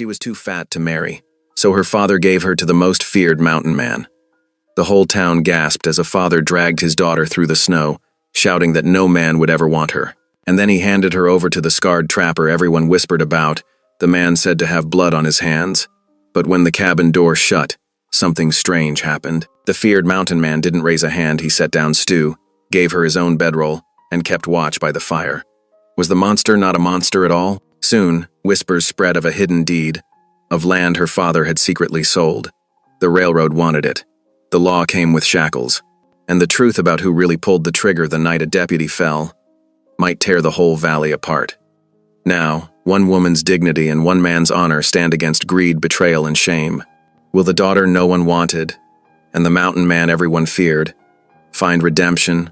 She was too fat to marry, so her father gave her to the most feared mountain man. The whole town gasped as a father dragged his daughter through the snow, shouting that no man would ever want her. And then he handed her over to the scarred trapper everyone whispered about, the man said to have blood on his hands. But when the cabin door shut, something strange happened. The feared mountain man didn't raise a hand. He set down Stu, gave her his own bedroll, and kept watch by the fire. Was the monster not a monster at all? Soon, whispers spread of a hidden deed, of land her father had secretly sold. The railroad wanted it. The law came with shackles, and the truth about who really pulled the trigger the night a deputy fell might tear the whole valley apart. Now, one woman's dignity and one man's honor stand against greed, betrayal, and shame. Will the daughter no one wanted, and the mountain man everyone feared, find redemption,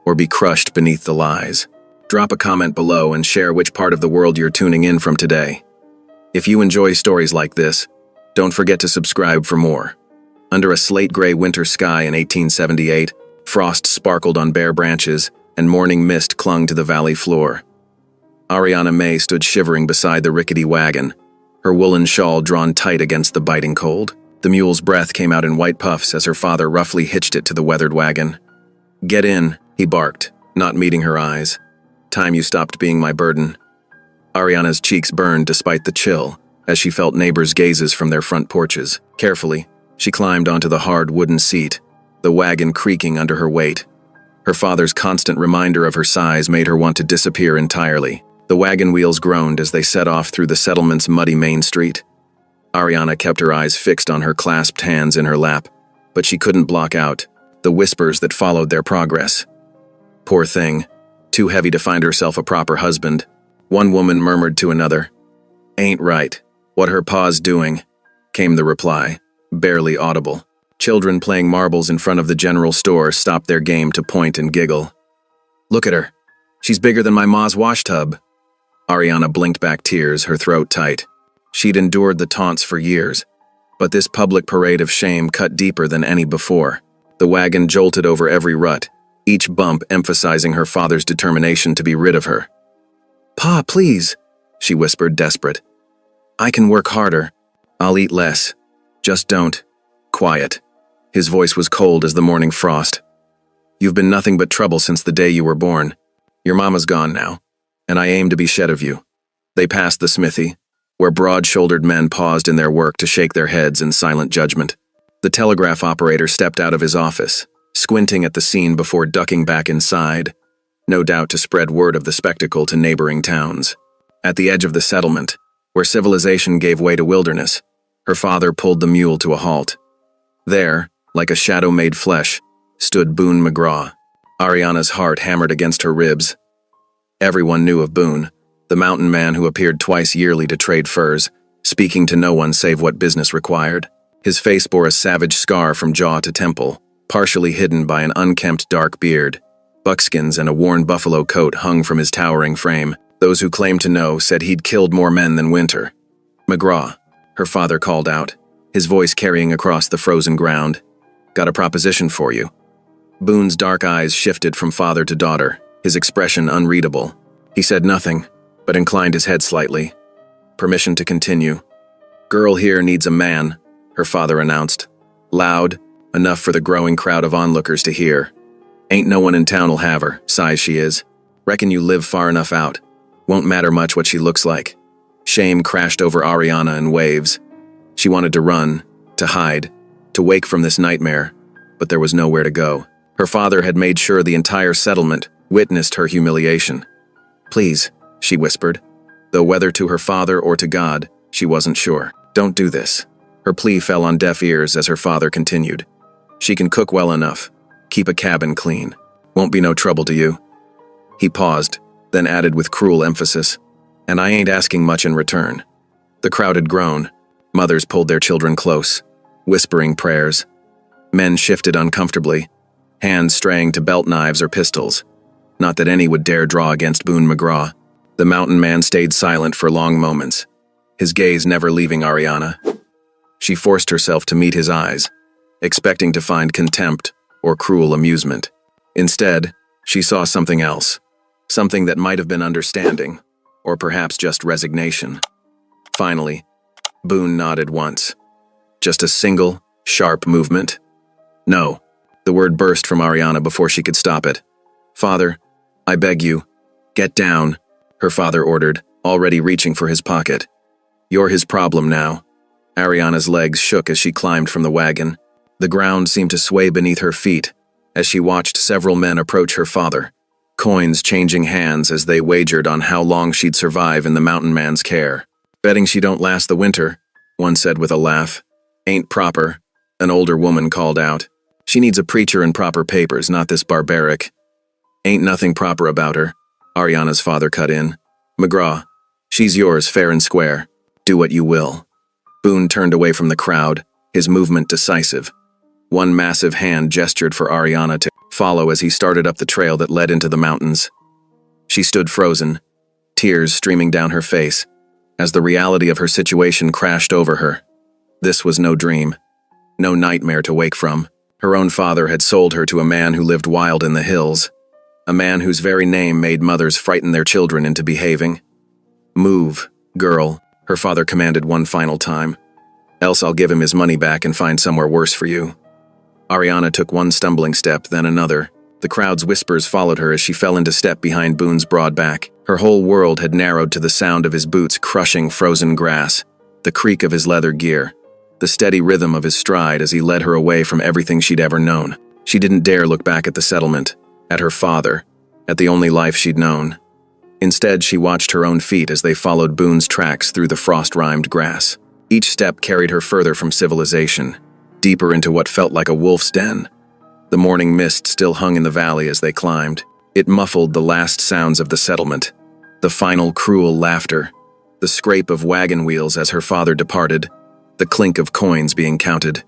or be crushed beneath the lies? Drop a comment below and share which part of the world you're tuning in from today. If you enjoy stories like this, don't forget to subscribe for more. Under a slate-gray winter sky in 1878, frost sparkled on bare branches, and morning mist clung to the valley floor. Ariana May stood shivering beside the rickety wagon, her woolen shawl drawn tight against the biting cold. The mule's breath came out in white puffs as her father roughly hitched it to the weathered wagon. "Get in," he barked, not meeting her eyes. "Time you stopped being my burden." Ariana's cheeks burned despite the chill, as she felt neighbors' gazes from their front porches. Carefully, she climbed onto the hard wooden seat, the wagon creaking under her weight. Her father's constant reminder of her size made her want to disappear entirely. The wagon wheels groaned as they set off through the settlement's muddy main street. Ariana kept her eyes fixed on her clasped hands in her lap, but she couldn't block out the whispers that followed their progress. "Poor thing, too heavy to find herself a proper husband," one woman murmured to another. "Ain't right. What her pa's doing," came the reply, barely audible. Children playing marbles in front of the general store stopped their game to point and giggle. "Look at her. She's bigger than my ma's wash tub." Ariana blinked back tears, her throat tight. She'd endured the taunts for years, but this public parade of shame cut deeper than any before. The wagon jolted over every rut, each bump emphasizing her father's determination to be rid of her. "Pa, please," she whispered, desperate. "I can work harder. I'll eat less. Just don't." Quiet. His voice was cold as the morning frost. "You've been nothing but trouble since the day you were born. Your mama's gone now, and I aim to be shed of you." They passed the smithy, where broad-shouldered men paused in their work to shake their heads in silent judgment. The telegraph operator stepped out of his office, squinting at the scene before ducking back inside, no doubt to spread word of the spectacle to neighboring towns. At the edge of the settlement, where civilization gave way to wilderness, her father pulled the mule to a halt. There, like a shadow made flesh, stood Boone McGraw. Ariana's heart hammered against her ribs. Everyone knew of Boone, the mountain man who appeared twice yearly to trade furs, speaking to no one save what business required. His face bore a savage scar from jaw to temple, partially hidden by an unkempt dark beard. Buckskins and a worn buffalo coat hung from his towering frame. Those who claimed to know said he'd killed more men than Winter. "McGraw," her father called out, his voice carrying across the frozen ground. "Got a proposition for you." Boone's dark eyes shifted from father to daughter, his expression unreadable. He said nothing, but inclined his head slightly. "Permission to continue." "Girl here needs a man," her father announced. Loud, enough for the growing crowd of onlookers to hear. "Ain't no one in town'll have her, size she is. Reckon you live far enough out. Won't matter much what she looks like." Shame crashed over Ariana in waves. She wanted to run, to hide, to wake from this nightmare, but there was nowhere to go. Her father had made sure the entire settlement witnessed her humiliation. "Please," she whispered, though whether to her father or to God, she wasn't sure. "Don't do this." Her plea fell on deaf ears as her father continued. "She can cook well enough. Keep a cabin clean. Won't be no trouble to you." He paused, then added with cruel emphasis, "And I ain't asking much in return." The crowd had grown. Mothers pulled their children close, whispering prayers. Men shifted uncomfortably, hands straying to belt knives or pistols. Not that any would dare draw against Boone McGraw. The mountain man stayed silent for long moments, his gaze never leaving Ariana. She forced herself to meet his eyes, expecting to find contempt or cruel amusement. Instead, she saw something else, something that might have been understanding, or perhaps just resignation. Finally, Boone nodded once. Just a single, sharp movement. No. The word burst from Ariana before she could stop it. Father, I beg you, get down, her father ordered, already reaching for his pocket. You're his problem now. Ariana's legs shook as she climbed from the wagon. The ground seemed to sway beneath her feet as she watched several men approach her father, coins changing hands as they wagered on how long she'd survive in the mountain man's care. Betting she don't last the winter, one said with a laugh. Ain't proper, an older woman called out. She needs a preacher and proper papers, not this barbaric. Ain't nothing proper about her, Ariana's father cut in. McGraw, she's yours fair and square. Do what you will. Boone turned away from the crowd, his movement decisive. One massive hand gestured for Ariana to follow as he started up the trail that led into the mountains. She stood frozen, tears streaming down her face, as the reality of her situation crashed over her. This was no dream, no nightmare to wake from. Her own father had sold her to a man who lived wild in the hills, a man whose very name made mothers frighten their children into behaving. Move, girl, her father commanded one final time. Else I'll give him his money back and find somewhere worse for you. Ariana took one stumbling step, then another. The crowd's whispers followed her as she fell into step behind Boone's broad back. Her whole world had narrowed to the sound of his boots crushing frozen grass, the creak of his leather gear, the steady rhythm of his stride as he led her away from everything she'd ever known. She didn't dare look back at the settlement, at her father, at the only life she'd known. Instead, she watched her own feet as they followed Boone's tracks through the frost-rimed grass. Each step carried her further from civilization, deeper into what felt like a wolf's den. The morning mist still hung in the valley as they climbed. It muffled the last sounds of the settlement, the final cruel laughter, the scrape of wagon wheels as her father departed, the clink of coins being counted.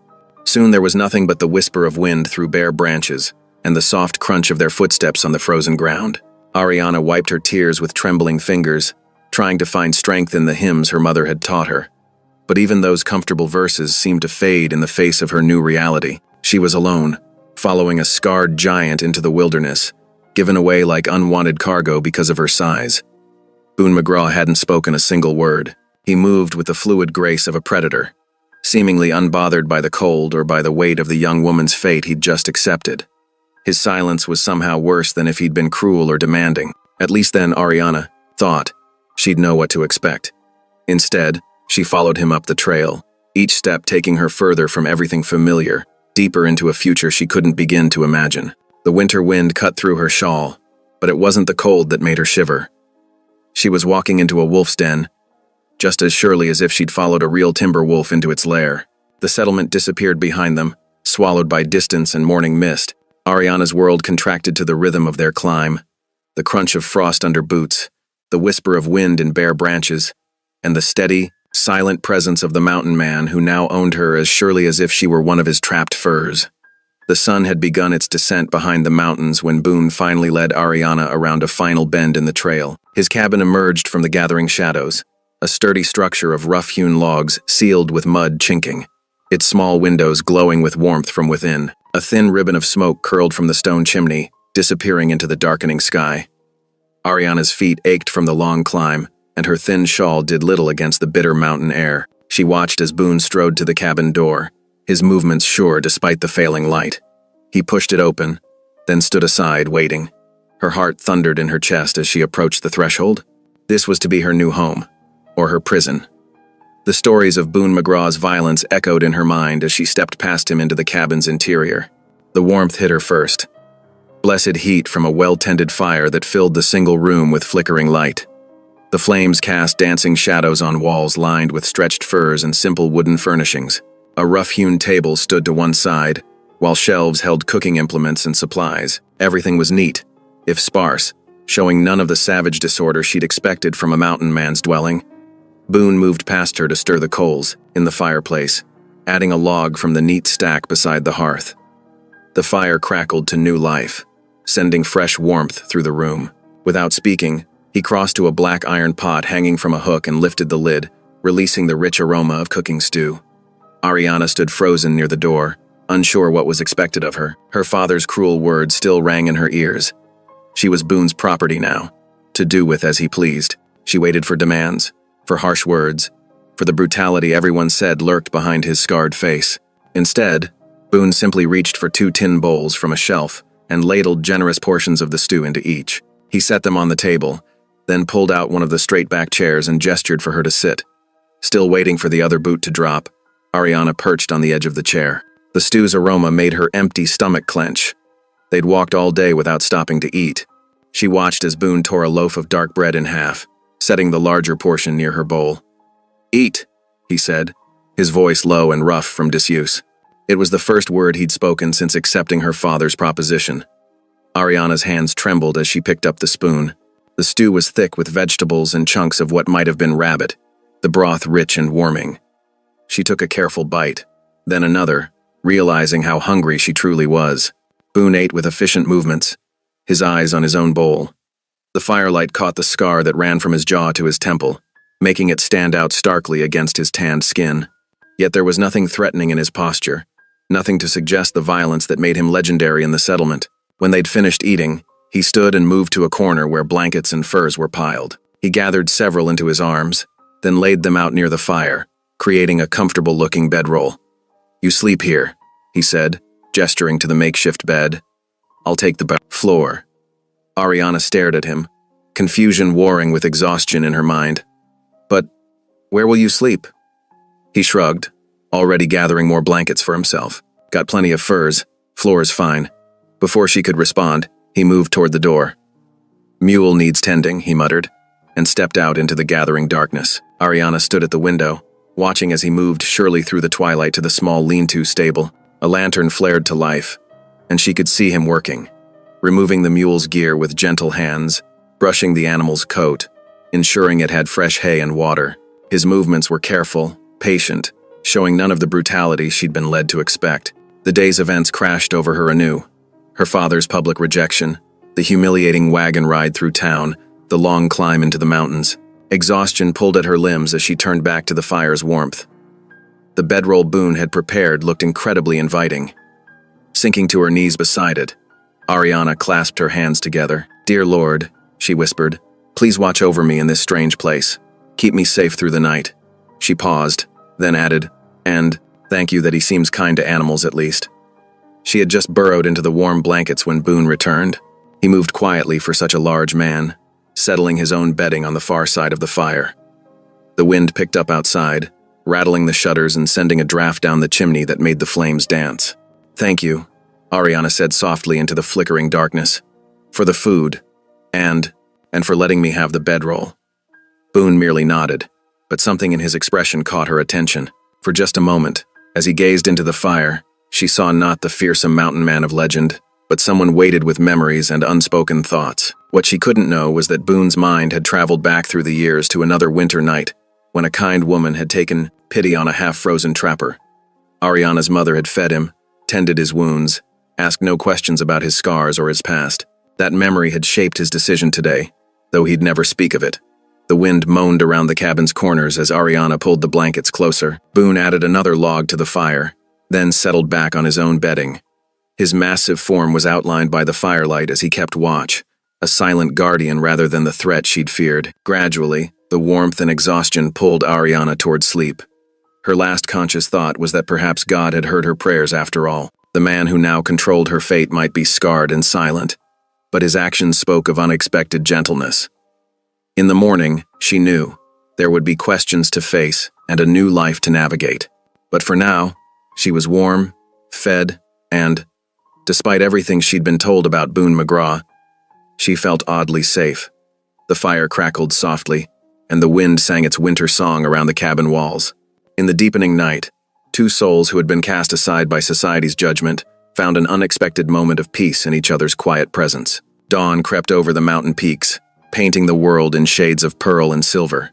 Soon there was nothing but the whisper of wind through bare branches and the soft crunch of their footsteps on the frozen ground. Ariana wiped her tears with trembling fingers, trying to find strength in the hymns her mother had taught her. But even those comfortable verses seemed to fade in the face of her new reality. She was alone, following a scarred giant into the wilderness, given away like unwanted cargo because of her size. Boone McGraw hadn't spoken a single word. He moved with the fluid grace of a predator, seemingly unbothered by the cold or by the weight of the young woman's fate he'd just accepted. His silence was somehow worse than if he'd been cruel or demanding. At least then Ariana thought she'd know what to expect. Instead, she followed him up the trail, each step taking her further from everything familiar, deeper into a future she couldn't begin to imagine. The winter wind cut through her shawl, but it wasn't the cold that made her shiver. She was walking into a wolf's den, just as surely as if she'd followed a real timber wolf into its lair. The settlement disappeared behind them, swallowed by distance and morning mist. Ariana's world contracted to the rhythm of their climb, the crunch of frost under boots, the whisper of wind in bare branches, and the steady, silent presence of the mountain man who now owned her as surely as if she were one of his trapped furs. The sun had begun its descent behind the mountains when Boone finally led Ariana around a final bend in the trail. His cabin emerged from the gathering shadows, a sturdy structure of rough-hewn logs sealed with mud chinking, its small windows glowing with warmth from within. A thin ribbon of smoke curled from the stone chimney, disappearing into the darkening sky. Ariana's feet ached from the long climb, and her thin shawl did little against the bitter mountain air. She watched as Boone strode to the cabin door, his movements sure despite the failing light. He pushed it open, then stood aside, waiting. Her heart thundered in her chest as she approached the threshold. This was to be her new home, or her prison. The stories of Boone McGraw's violence echoed in her mind as she stepped past him into the cabin's interior. The warmth hit her first. Blessed heat from a well-tended fire that filled the single room with flickering light. The flames cast dancing shadows on walls lined with stretched furs and simple wooden furnishings. A rough-hewn table stood to one side, while shelves held cooking implements and supplies. Everything was neat, if sparse, showing none of the savage disorder she'd expected from a mountain man's dwelling. Boone moved past her to stir the coals in the fireplace, adding a log from the neat stack beside the hearth. The fire crackled to new life, sending fresh warmth through the room. Without speaking, he crossed to a black iron pot hanging from a hook and lifted the lid, releasing the rich aroma of cooking stew. Ariana stood frozen near the door, unsure what was expected of her. Her father's cruel words still rang in her ears. She was Boone's property now, to do with as he pleased. She waited for demands, for harsh words, for the brutality everyone said lurked behind his scarred face. Instead, Boone simply reached for 2 tin bowls from a shelf and ladled generous portions of the stew into each. He set them on the table, then pulled out one of the straight-back chairs and gestured for her to sit. Still waiting for the other boot to drop, Ariana perched on the edge of the chair. The stew's aroma made her empty stomach clench. They'd walked all day without stopping to eat. She watched as Boone tore a loaf of dark bread in half, setting the larger portion near her bowl. "Eat," he said, his voice low and rough from disuse. It was the first word he'd spoken since accepting her father's proposition. Ariana's hands trembled as she picked up the spoon. The stew was thick with vegetables and chunks of what might have been rabbit, the broth rich and warming. She took a careful bite, then another, realizing how hungry she truly was. Boone ate with efficient movements, his eyes on his own bowl. The firelight caught the scar that ran from his jaw to his temple, making it stand out starkly against his tanned skin. Yet there was nothing threatening in his posture, nothing to suggest the violence that made him legendary in the settlement. When they'd finished eating, he stood and moved to a corner where blankets and furs were piled. He gathered several into his arms, then laid them out near the fire, creating a comfortable-looking bedroll. "You sleep here," he said, gesturing to the makeshift bed. "I'll take the floor." Ariana stared at him, confusion warring with exhaustion in her mind. "But where will you sleep?" He shrugged, already gathering more blankets for himself. "Got plenty of furs. Floor's fine." Before she could respond, he moved toward the door. "Mule needs tending," he muttered, and stepped out into the gathering darkness. Ariana stood at the window, watching as he moved surely through the twilight to the small lean-to stable. A lantern flared to life, and she could see him working, removing the mule's gear with gentle hands, brushing the animal's coat, ensuring it had fresh hay and water. His movements were careful, patient, showing none of the brutality she'd been led to expect. The day's events crashed over her anew. Her father's public rejection, the humiliating wagon ride through town, the long climb into the mountains. Exhaustion pulled at her limbs as she turned back to the fire's warmth. The bedroll Boone had prepared looked incredibly inviting. Sinking to her knees beside it, Ariana clasped her hands together. "Dear Lord," she whispered, "please watch over me in this strange place. Keep me safe through the night." She paused, then added, "And thank you that he seems kind to animals at least." She had just burrowed into the warm blankets when Boone returned. He moved quietly for such a large man, settling his own bedding on the far side of the fire. The wind picked up outside, rattling the shutters and sending a draft down the chimney that made the flames dance. "Thank you," Ariana said softly into the flickering darkness, "for the food, and for letting me have the bedroll." Boone merely nodded, but something in his expression caught her attention. For just a moment, as he gazed into the fire, she saw not the fearsome mountain man of legend, but someone weighted with memories and unspoken thoughts. What she couldn't know was that Boone's mind had traveled back through the years to another winter night, when a kind woman had taken pity on a half-frozen trapper. Ariana's mother had fed him, tended his wounds, asked no questions about his scars or his past. That memory had shaped his decision today, though he'd never speak of it. The wind moaned around the cabin's corners as Ariana pulled the blankets closer. Boone added another log to the fire, then settled back on his own bedding. His massive form was outlined by the firelight as he kept watch, a silent guardian rather than the threat she'd feared. Gradually, the warmth and exhaustion pulled Ariana toward sleep. Her last conscious thought was that perhaps God had heard her prayers after all. The man who now controlled her fate might be scarred and silent, but his actions spoke of unexpected gentleness. In the morning, she knew, there would be questions to face and a new life to navigate. But for now, she was warm, fed, and, despite everything she'd been told about Boone McGraw, she felt oddly safe. The fire crackled softly, and the wind sang its winter song around the cabin walls. In the deepening night, two souls who had been cast aside by society's judgment found an unexpected moment of peace in each other's quiet presence. Dawn crept over the mountain peaks, painting the world in shades of pearl and silver.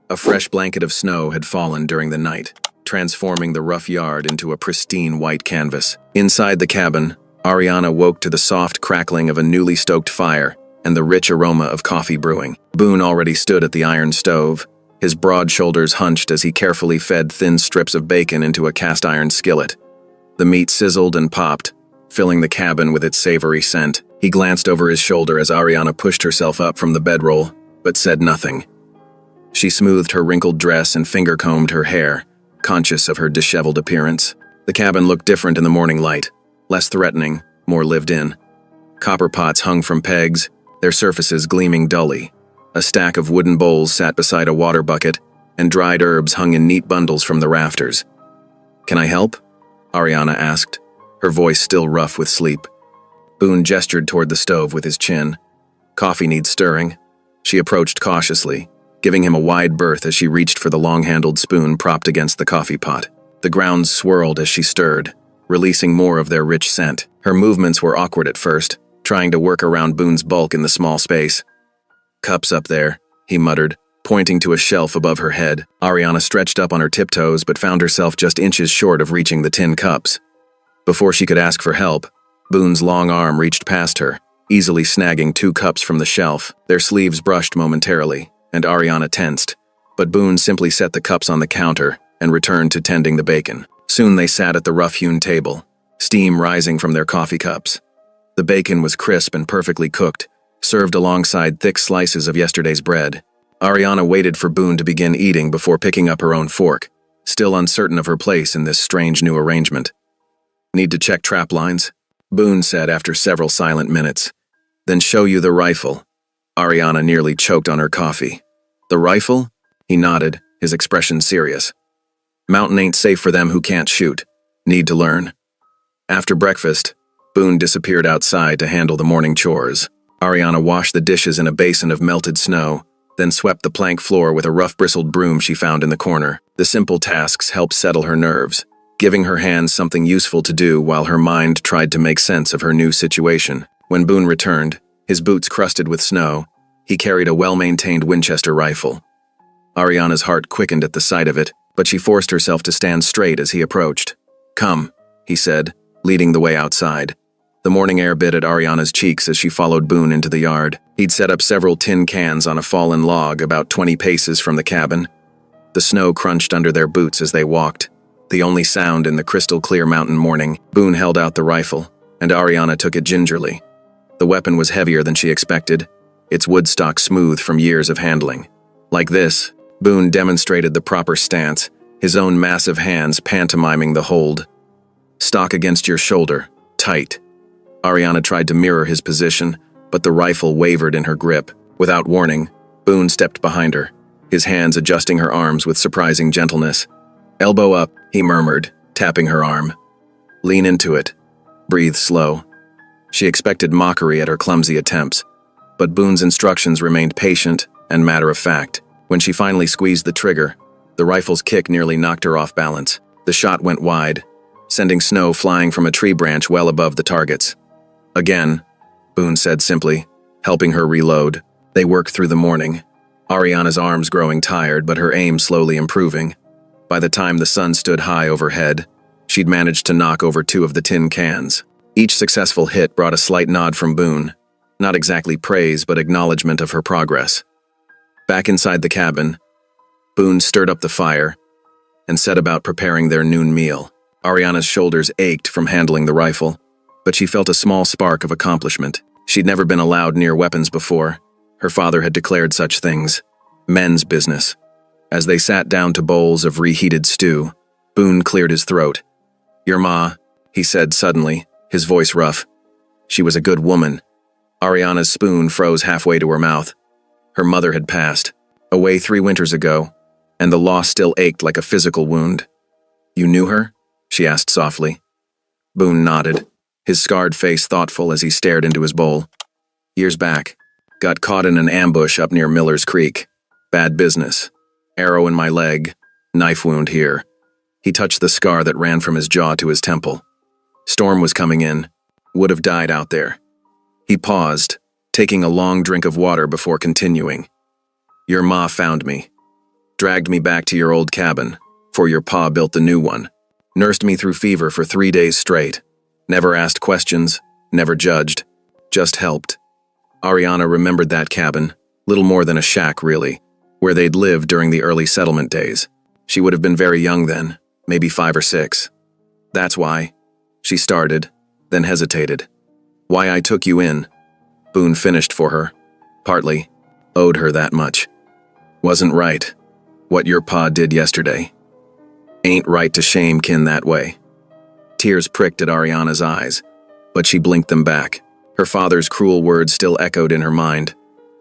A fresh blanket of snow had fallen during the night, transforming the rough yard into a pristine white canvas. Inside the cabin, Ariana woke to the soft crackling of a newly stoked fire and the rich aroma of coffee brewing. Boone already stood at the iron stove, his broad shoulders hunched as he carefully fed thin strips of bacon into a cast-iron skillet. The meat sizzled and popped, filling the cabin with its savory scent. He glanced over his shoulder as Ariana pushed herself up from the bedroll, but said nothing. She smoothed her wrinkled dress and finger-combed her hair, conscious of her disheveled appearance. The cabin looked different in the morning light, less threatening, more lived in. Copper pots hung from pegs, their surfaces gleaming dully. A stack of wooden bowls sat beside a water bucket, and dried herbs hung in neat bundles from the rafters. "Can I help?" Ariana asked, her voice still rough with sleep. Boone gestured toward the stove with his chin. "Coffee needs stirring." She approached cautiously, giving him a wide berth as she reached for the long-handled spoon propped against the coffee pot. The grounds swirled as she stirred, releasing more of their rich scent. Her movements were awkward at first, trying to work around Boone's bulk in the small space. "Cups up there," he muttered, pointing to a shelf above her head. Ariana stretched up on her tiptoes but found herself just inches short of reaching the tin cups. Before she could ask for help, Boone's long arm reached past her, easily snagging 2 cups from the shelf. Their sleeves brushed momentarily, and Ariana tensed, but Boone simply set the cups on the counter and returned to tending the bacon. Soon they sat at the rough-hewn table, steam rising from their coffee cups. The bacon was crisp and perfectly cooked, served alongside thick slices of yesterday's bread. Ariana waited for Boone to begin eating before picking up her own fork, still uncertain of her place in this strange new arrangement. "Need to check trap lines?" Boone said after several silent minutes. "Then show you the rifle." Ariana nearly choked on her coffee. "The rifle?" He nodded, his expression serious. "Mountain ain't safe for them who can't shoot. Need to learn." After breakfast, Boone disappeared outside to handle the morning chores. Ariana washed the dishes in a basin of melted snow, then swept the plank floor with a rough bristled broom she found in the corner. The simple tasks helped settle her nerves, giving her hands something useful to do while her mind tried to make sense of her new situation. When Boone returned, his boots crusted with snow, he carried a well-maintained Winchester rifle. Ariana's heart quickened at the sight of it, but she forced herself to stand straight as he approached. "Come," he said, leading the way outside. The morning air bit at Ariana's cheeks as she followed Boone into the yard. He'd set up several tin cans on a fallen log about 20 paces from the cabin. The snow crunched under their boots as they walked, the only sound in the crystal-clear mountain morning. Boone held out the rifle, and Ariana took it gingerly. The weapon was heavier than she expected, its wood stock smooth from years of handling. Like this, Boone demonstrated the proper stance, his own massive hands pantomiming the hold. "Stock against your shoulder, tight." Ariana tried to mirror his position, but the rifle wavered in her grip. Without warning, Boone stepped behind her, his hands adjusting her arms with surprising gentleness. "Elbow up," he murmured, tapping her arm. "Lean into it. Breathe slow." She expected mockery at her clumsy attempts, but Boone's instructions remained patient and matter-of-fact. When she finally squeezed the trigger, the rifle's kick nearly knocked her off balance. The shot went wide, sending snow flying from a tree branch well above the targets. "Again," Boone said simply, helping her reload. They worked through the morning, Ariana's arms growing tired but her aim slowly improving. By the time the sun stood high overhead, she'd managed to knock over 2 of the tin cans. Each successful hit brought a slight nod from Boone, not exactly praise but acknowledgement of her progress. Back inside the cabin, Boone stirred up the fire and set about preparing their noon meal. Ariana's shoulders ached from handling the rifle, but she felt a small spark of accomplishment. She'd never been allowed near weapons before. Her father had declared such things men's business. As they sat down to bowls of reheated stew, Boone cleared his throat. "Your ma," he said suddenly, his voice rough. She was a good woman. Ariana's spoon froze halfway to her mouth. Her mother had passed, away 3 winters ago, and the loss still ached like a physical wound. "You knew her?" she asked softly. Boone nodded, his scarred face thoughtful as he stared into his bowl. "Years back, got caught in an ambush up near Miller's Creek. Bad business. Arrow in my leg, knife wound here." He touched the scar that ran from his jaw to his temple. "Storm was coming in. Would have died out there." He paused, taking a long drink of water before continuing. "Your ma found me. Dragged me back to your old cabin, for your pa built the new one. Nursed me through fever for 3 days straight. Never asked questions, never judged, just helped." Ariana remembered that cabin, little more than a shack really, where they'd lived during the early settlement days. She would have been very young then, maybe 5 or 6. "That's why," she started, then hesitated. "Why I took you in." Boone finished for her. "Partly. Owed her that much." Wasn't right. What your pa did yesterday. Ain't right to shame kin that way. Tears pricked at Ariana's eyes, but she blinked them back. Her father's cruel words still echoed in her mind,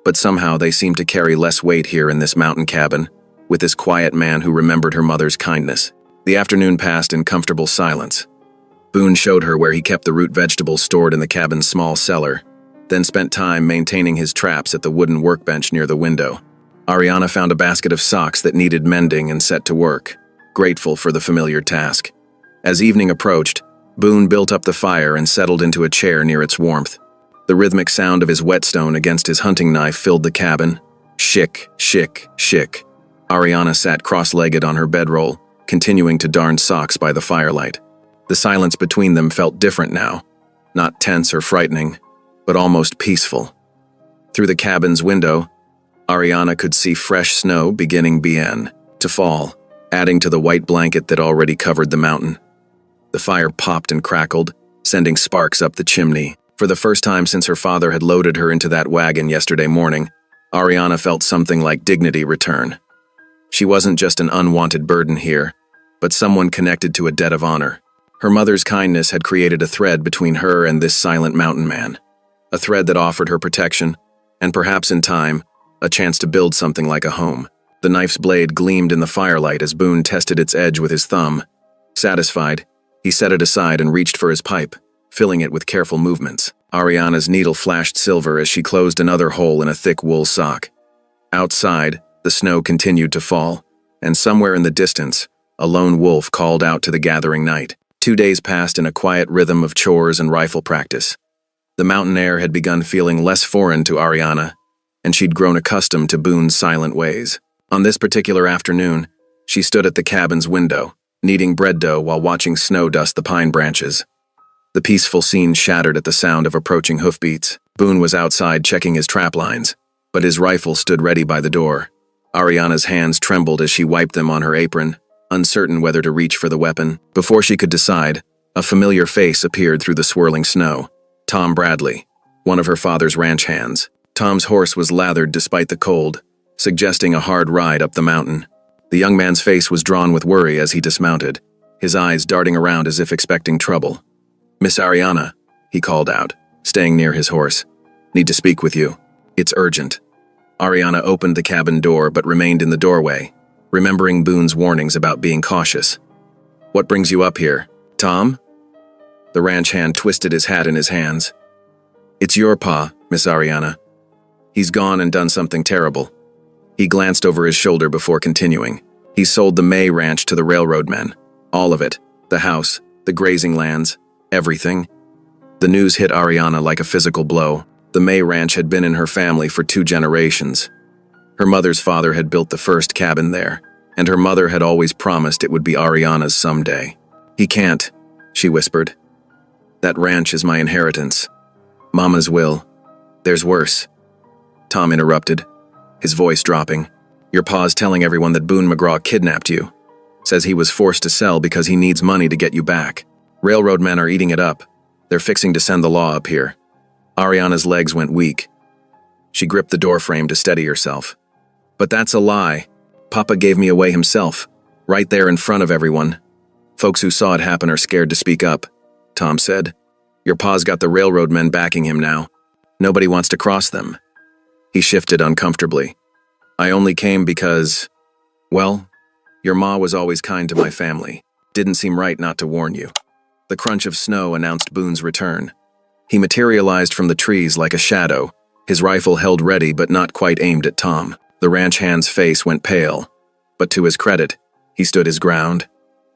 but somehow they seemed to carry less weight here in this mountain cabin, with this quiet man who remembered her mother's kindness. The afternoon passed in comfortable silence. Boone showed her where he kept the root vegetables stored in the cabin's small cellar, then spent time maintaining his traps at the wooden workbench near the window. Ariana found a basket of socks that needed mending and set to work, grateful for the familiar task. As evening approached, Boone built up the fire and settled into a chair near its warmth. The rhythmic sound of his whetstone against his hunting knife filled the cabin. Shick, shick, shick. Ariana sat cross-legged on her bedroll, continuing to darn socks by the firelight. The silence between them felt different now, not tense or frightening, but almost peaceful. Through the cabin's window, Ariana could see fresh snow beginning to fall, adding to the white blanket that already covered the mountain. The fire popped and crackled, sending sparks up the chimney. For the first time since her father had loaded her into that wagon yesterday morning, Ariana felt something like dignity return. She wasn't just an unwanted burden here, but someone connected to a debt of honor. Her mother's kindness had created a thread between her and this silent mountain man, a thread that offered her protection, and perhaps in time, a chance to build something like a home. The knife's blade gleamed in the firelight as Boone tested its edge with his thumb. Satisfied, he set it aside and reached for his pipe, filling it with careful movements. Ariana's needle flashed silver as she closed another hole in a thick wool sock. Outside, the snow continued to fall, and somewhere in the distance, a lone wolf called out to the gathering night. 2 days passed in a quiet rhythm of chores and rifle practice. The mountain air had begun feeling less foreign to Ariana, and she'd grown accustomed to Boone's silent ways. On this particular afternoon, she stood at the cabin's window, kneading bread dough while watching snow dust the pine branches. The peaceful scene shattered at the sound of approaching hoofbeats. Boone was outside checking his trap lines, but his rifle stood ready by the door. Ariana's hands trembled as she wiped them on her apron, uncertain whether to reach for the weapon. Before she could decide, a familiar face appeared through the swirling snow. Tom Bradley, one of her father's ranch hands. Tom's horse was lathered despite the cold, suggesting a hard ride up the mountain. The young man's face was drawn with worry as he dismounted, his eyes darting around as if expecting trouble. "Miss Ariana," he called out, staying near his horse. "Need to speak with you. It's urgent." Ariana opened the cabin door but remained in the doorway, remembering Boone's warnings about being cautious. "What brings you up here, Tom?" The ranch hand twisted his hat in his hands. "It's your pa, Miss Ariana. He's gone and done something terrible." He glanced over his shoulder before continuing. "He sold the May Ranch to the railroad men. All of it. The house, the grazing lands, everything." The news hit Ariana like a physical blow. The May Ranch had been in her family for 2 generations. Her mother's father had built the first cabin there, and her mother had always promised it would be Ariana's someday. "He can't," she whispered. "That ranch is my inheritance. Mama's will. There's worse." Tom interrupted, his voice dropping. "Your pa's telling everyone that Boone McGraw kidnapped you. Says he was forced to sell because he needs money to get you back. Railroad men are eating it up. They're fixing to send the law up here." Ariana's legs went weak. She gripped the doorframe to steady herself. "But that's a lie. Papa gave me away himself, right there in front of everyone. Folks who saw it happen are scared to speak up," Tom said. "Your pa's got the railroad men backing him now. Nobody wants to cross them." He shifted uncomfortably. "I only came because, well, your ma was always kind to my family. Didn't seem right not to warn you." The crunch of snow announced Boone's return. He materialized from the trees like a shadow, his rifle held ready but not quite aimed at Tom. The ranch hand's face went pale, but to his credit, he stood his ground.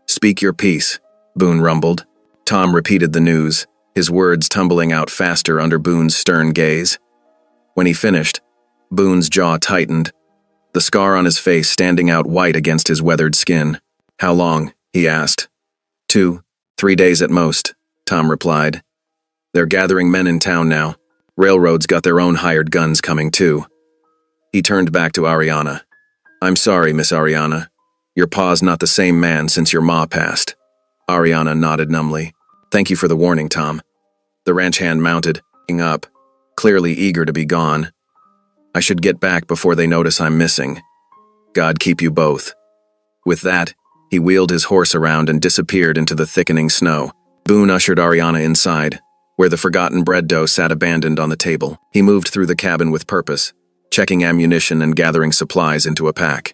"Speak your piece," Boone rumbled. Tom repeated the news, his words tumbling out faster under Boone's stern gaze. When he finished, Boone's jaw tightened, the scar on his face standing out white against his weathered skin. "How long?" he asked. 2, 3 days at most," Tom replied. "They're gathering men in town now. Railroad's got their own hired guns coming too." He turned back to Ariana. "I'm sorry, Miss Ariana. Your pa's not the same man since your ma passed." Ariana nodded numbly. "Thank you for the warning, Tom." The ranch hand mounted, up, clearly eager to be gone. "I should get back before they notice I'm missing." God keep you both." With that, he wheeled his horse around and disappeared into the thickening snow. Boone ushered Ariana inside, where the forgotten bread dough sat abandoned on the table. He moved through the cabin with purpose, checking ammunition and gathering supplies into a pack.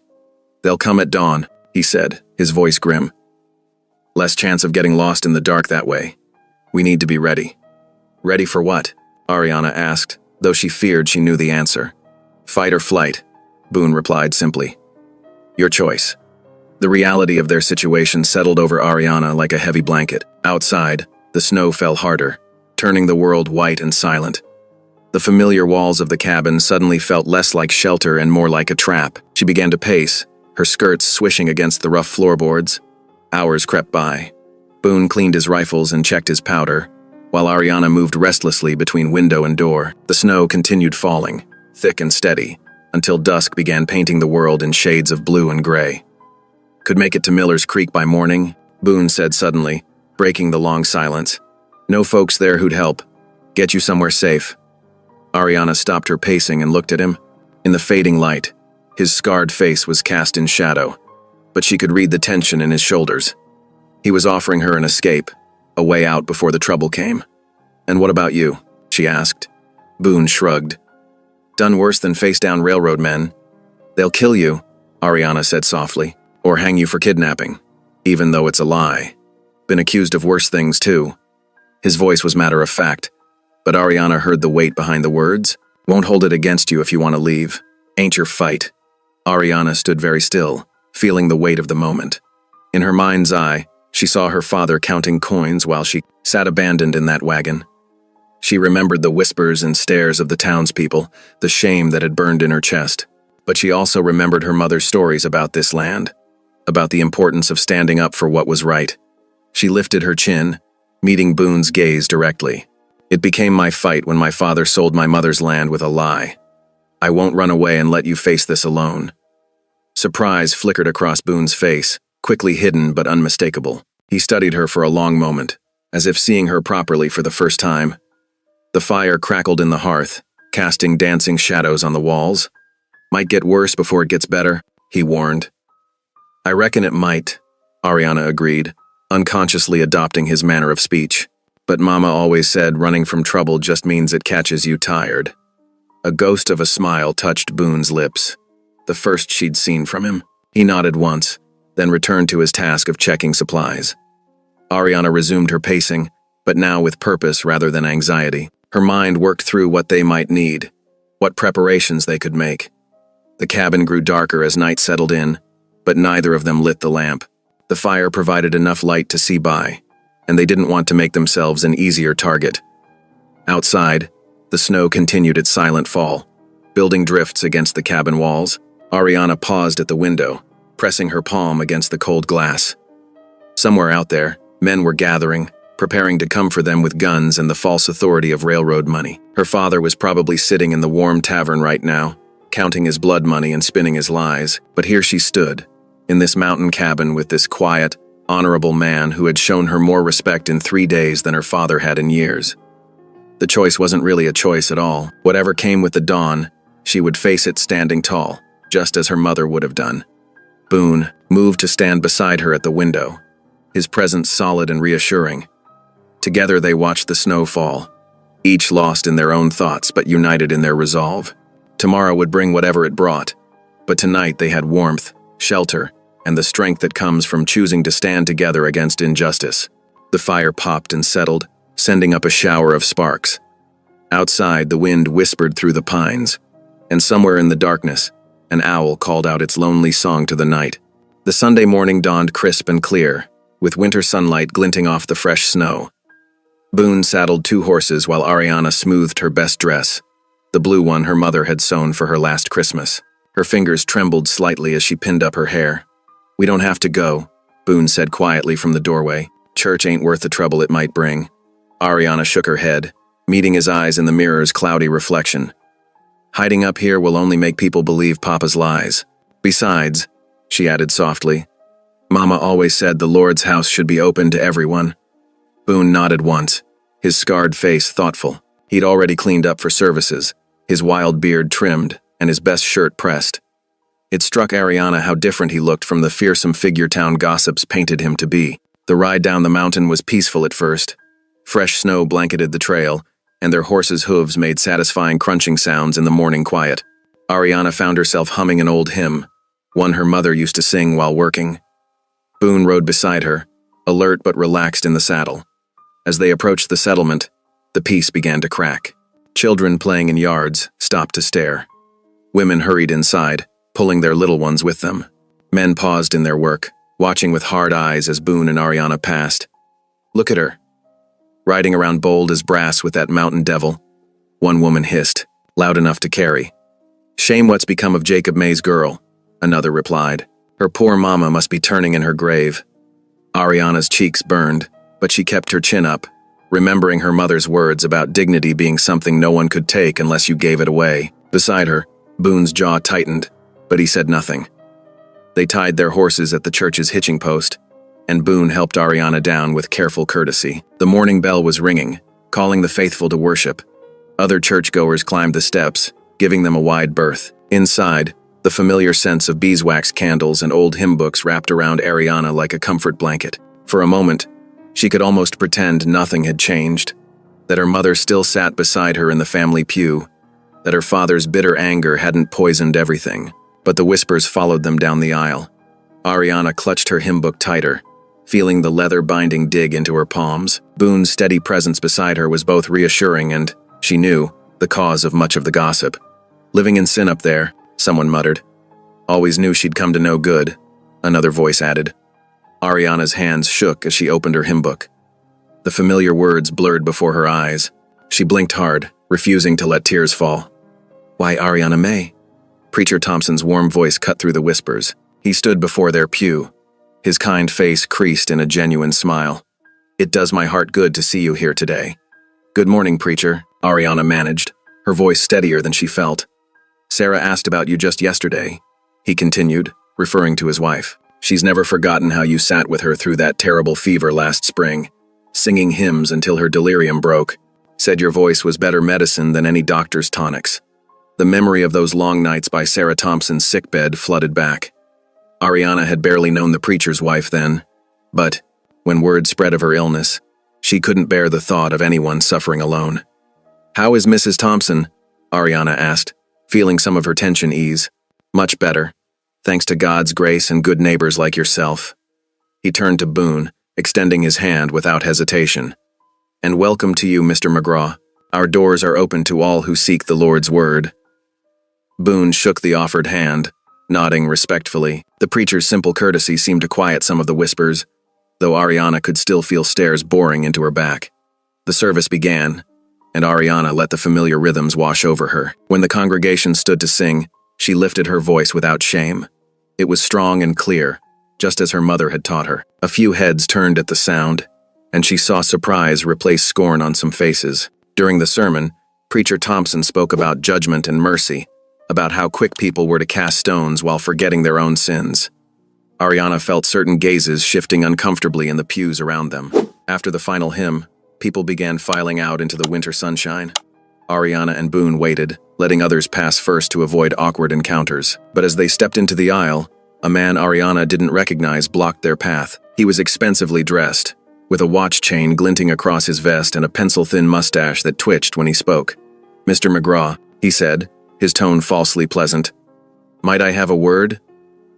"They'll come at dawn," he said, his voice grim. "Less chance of getting lost in the dark that way. We need to be ready." "Ready for what?" Ariana asked, though she feared she knew the answer. "Fight or flight," Boone replied simply. "Your choice." The reality of their situation settled over Ariana like a heavy blanket. Outside, the snow fell harder, turning the world white and silent. The familiar walls of the cabin suddenly felt less like shelter and more like a trap. She began to pace, her skirts swishing against the rough floorboards. Hours crept by. Boone cleaned his rifles and checked his powder, while Ariana moved restlessly between window and door. The snow continued falling, thick and steady, until dusk began painting the world in shades of blue and gray. "Could make it to Miller's Creek by morning," Boone said suddenly, breaking the long silence. "No folks there who'd help. Get you somewhere safe." Ariana stopped her pacing and looked at him. In the fading light, his scarred face was cast in shadow, but she could read the tension in his shoulders. He was offering her an escape, a way out before the trouble came. "And what about you?" she asked. Boone shrugged. "Done worse than face down railroad men. They'll kill you," Ariana said softly, "or hang you for kidnapping, even though it's a lie. Been accused of worse things, too." His voice was matter of fact, but Ariana heard the weight behind the words. "Won't hold it against you if you want to leave. Ain't your fight." Ariana stood very still, feeling the weight of the moment. In her mind's eye, she saw her father counting coins while she sat abandoned in that wagon. She remembered the whispers and stares of the townspeople, the shame that had burned in her chest. But she also remembered her mother's stories about this land, about the importance of standing up for what was right. She lifted her chin, meeting Boone's gaze directly. "It became my fight when my father sold my mother's land with a lie. I won't run away and let you face this alone." Surprise flickered across Boone's face, quickly hidden but unmistakable. He studied her for a long moment, as if seeing her properly for the first time. The fire crackled in the hearth, casting dancing shadows on the walls. "Might get worse before it gets better," he warned. "I reckon it might," Ariana agreed, unconsciously adopting his manner of speech. "But Mama always said running from trouble just means it catches you tired." A ghost of a smile touched Boone's lips, the first she'd seen from him. He nodded once, then returned to his task of checking supplies. Ariana resumed her pacing, but now with purpose rather than anxiety. Her mind worked through what they might need, what preparations they could make. The cabin grew darker as night settled in, but neither of them lit the lamp. The fire provided enough light to see by, and they didn't want to make themselves an easier target. Outside, the snow continued its silent fall, building drifts against the cabin walls. Ariana paused at the window, pressing her palm against the cold glass. Somewhere out there, men were gathering, preparing to come for them with guns and the false authority of railroad money. Her father was probably sitting in the warm tavern right now, counting his blood money and spinning his lies. But here she stood, in this mountain cabin with this quiet, honorable man who had shown her more respect in 3 days than her father had in years. The choice wasn't really a choice at all. Whatever came with the dawn, she would face it standing tall, just as her mother would have done. Boone moved to stand beside her at the window, his presence solid and reassuring. Together they watched the snow fall, each lost in their own thoughts but united in their resolve. Tomorrow would bring whatever it brought, but tonight they had warmth, shelter, and the strength that comes from choosing to stand together against injustice. The fire popped and settled, sending up a shower of sparks. Outside, the wind whispered through the pines, and somewhere in the darkness, an owl called out its lonely song to the night. The Sunday morning dawned crisp and clear, with winter sunlight glinting off the fresh snow. Boone saddled 2 horses while Ariana smoothed her best dress, the blue one her mother had sewn for her last Christmas. Her fingers trembled slightly as she pinned up her hair. "We don't have to go," Boone said quietly from the doorway. "Church ain't worth the trouble it might bring." Ariana shook her head, meeting his eyes in the mirror's cloudy reflection. "Hiding up here will only make people believe Papa's lies. Besides," she added softly, "Mama always said the Lord's house should be open to everyone." Boone nodded once, his scarred face thoughtful. He'd already cleaned up for services, his wild beard trimmed and his best shirt pressed. It struck Ariana how different he looked from the fearsome figure town gossips painted him to be. The ride down the mountain was peaceful at first. Fresh snow blanketed the trail, and their horses' hooves made satisfying crunching sounds in the morning quiet. Ariana found herself humming an old hymn, one her mother used to sing while working. Boone rode beside her, alert but relaxed in the saddle. As they approached the settlement, the peace began to crack. Children playing in yards stopped to stare. Women hurried inside, pulling their little ones with them. Men paused in their work, watching with hard eyes as Boone and Ariana passed. "Look at her, riding around bold as brass with that mountain devil," one woman hissed, loud enough to carry. "Shame what's become of Jacob May's girl," another replied. "Her poor mama must be turning in her grave." Ariana's cheeks burned, but she kept her chin up, remembering her mother's words about dignity being something no one could take unless you gave it away. Beside her, Boone's jaw tightened, but he said nothing. They tied their horses at the church's hitching post, and Boone helped Ariana down with careful courtesy. The morning bell was ringing, calling the faithful to worship. Other churchgoers climbed the steps, giving them a wide berth. Inside, the familiar scents of beeswax candles and old hymn books wrapped around Ariana like a comfort blanket. For a moment, she could almost pretend nothing had changed, that her mother still sat beside her in the family pew, that her father's bitter anger hadn't poisoned everything. But the whispers followed them down the aisle. Ariana clutched her hymn book tighter, feeling the leather binding dig into her palms. Boone's steady presence beside her was both reassuring and, she knew, the cause of much of the gossip. "Living in sin up there," someone muttered. "Always knew she'd come to no good," another voice added. Ariana's hands shook as she opened her hymn book. The familiar words blurred before her eyes. She blinked hard, refusing to let tears fall. "Why Ariana May?" Preacher Thompson's warm voice cut through the whispers. He stood before their pew, his kind face creased in a genuine smile. "It does my heart good to see you here today." "Good morning, preacher," Ariana managed, her voice steadier than she felt. "Sarah asked about you just yesterday," he continued, referring to his wife. "She's never forgotten how you sat with her through that terrible fever last spring, singing hymns until her delirium broke. Said your voice was better medicine than any doctor's tonics." The memory of those long nights by Sarah Thompson's sickbed flooded back. Ariana had barely known the preacher's wife then, but, when word spread of her illness, she couldn't bear the thought of anyone suffering alone. "How is Mrs. Thompson?" Ariana asked, feeling some of her tension ease. "Much better, thanks to God's grace and good neighbors like yourself." He turned to Boone, extending his hand without hesitation. "And welcome to you, Mr. McGraw. Our doors are open to all who seek the Lord's word." Boone shook the offered hand, nodding respectfully. The preacher's simple courtesy seemed to quiet some of the whispers, though Ariana could still feel stares boring into her back. The service began, and Ariana let the familiar rhythms wash over her. When the congregation stood to sing, she lifted her voice without shame. It was strong and clear, just as her mother had taught her. A few heads turned at the sound, and she saw surprise replace scorn on some faces. During the sermon, Preacher Thompson spoke about judgment and mercy, about how quick people were to cast stones while forgetting their own sins. Ariana felt certain gazes shifting uncomfortably in the pews around them. After the final hymn, people began filing out into the winter sunshine. Ariana and Boone waited, letting others pass first to avoid awkward encounters. But as they stepped into the aisle, a man Ariana didn't recognize blocked their path. He was expensively dressed, with a watch chain glinting across his vest and a pencil-thin mustache that twitched when he spoke. "Mr. McGraw," he said, his tone falsely pleasant. "Might I have a word?"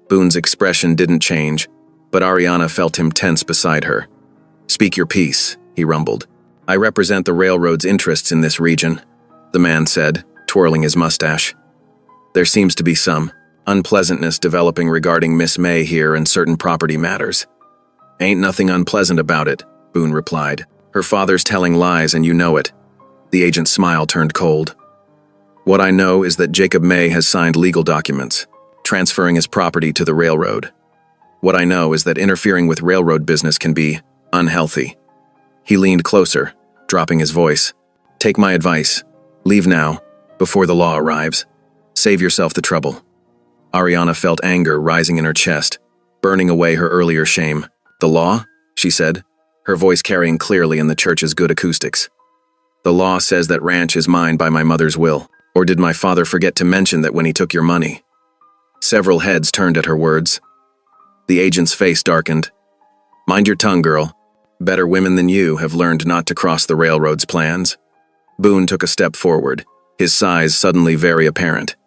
Boone's expression didn't change, but Ariana felt him tense beside her. "Speak your piece," he rumbled. "I represent the railroad's interests in this region," the man said, twirling his mustache. "There seems to be some unpleasantness developing regarding Miss May here and certain property matters." "Ain't nothing unpleasant about it," Boone replied. "Her father's telling lies and you know it." The agent's smile turned cold. "What I know is that Jacob May has signed legal documents, transferring his property to the railroad. What I know is that interfering with railroad business can be unhealthy." He leaned closer, dropping his voice. "Take my advice. Leave now, before the law arrives. Save yourself the trouble." Ariana felt anger rising in her chest, burning away her earlier shame. "The law?" she said, her voice carrying clearly in the church's good acoustics. "The law says that ranch is mine by my mother's will. Or did my father forget to mention that when he took your money?" Several heads turned at her words. The agent's face darkened. "Mind your tongue, girl. Better women than you have learned not to cross the railroad's plans." Boone took a step forward, his size suddenly very apparent.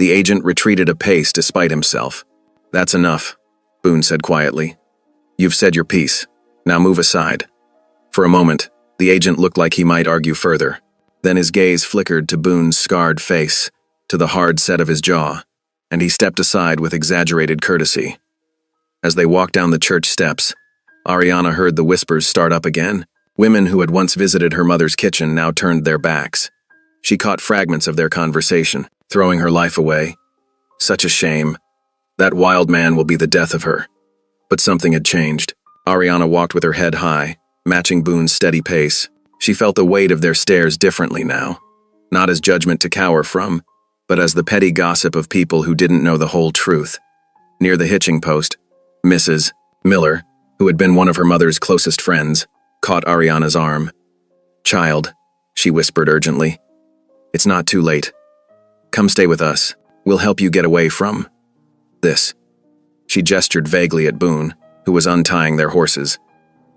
The agent retreated a pace despite himself. "That's enough," Boone said quietly. "You've said your piece. Now move aside." For a moment, the agent looked like he might argue further. Then his gaze flickered to Boone's scarred face, to the hard set of his jaw, and he stepped aside with exaggerated courtesy. As they walked down the church steps, Ariana heard the whispers start up again. Women who had once visited her mother's kitchen now turned their backs. She caught fragments of their conversation, throwing her life away. Such a shame. That wild man will be the death of her. But something had changed. Ariana walked with her head high, matching Boone's steady pace. She felt the weight of their stares differently now, not as judgment to cower from, but as the petty gossip of people who didn't know the whole truth. Near the hitching post, Mrs. Miller, who had been one of her mother's closest friends, caught Ariana's arm. "Child," she whispered urgently, "it's not too late. Come stay with us. We'll help you get away from this." She gestured vaguely at Boone, who was untying their horses.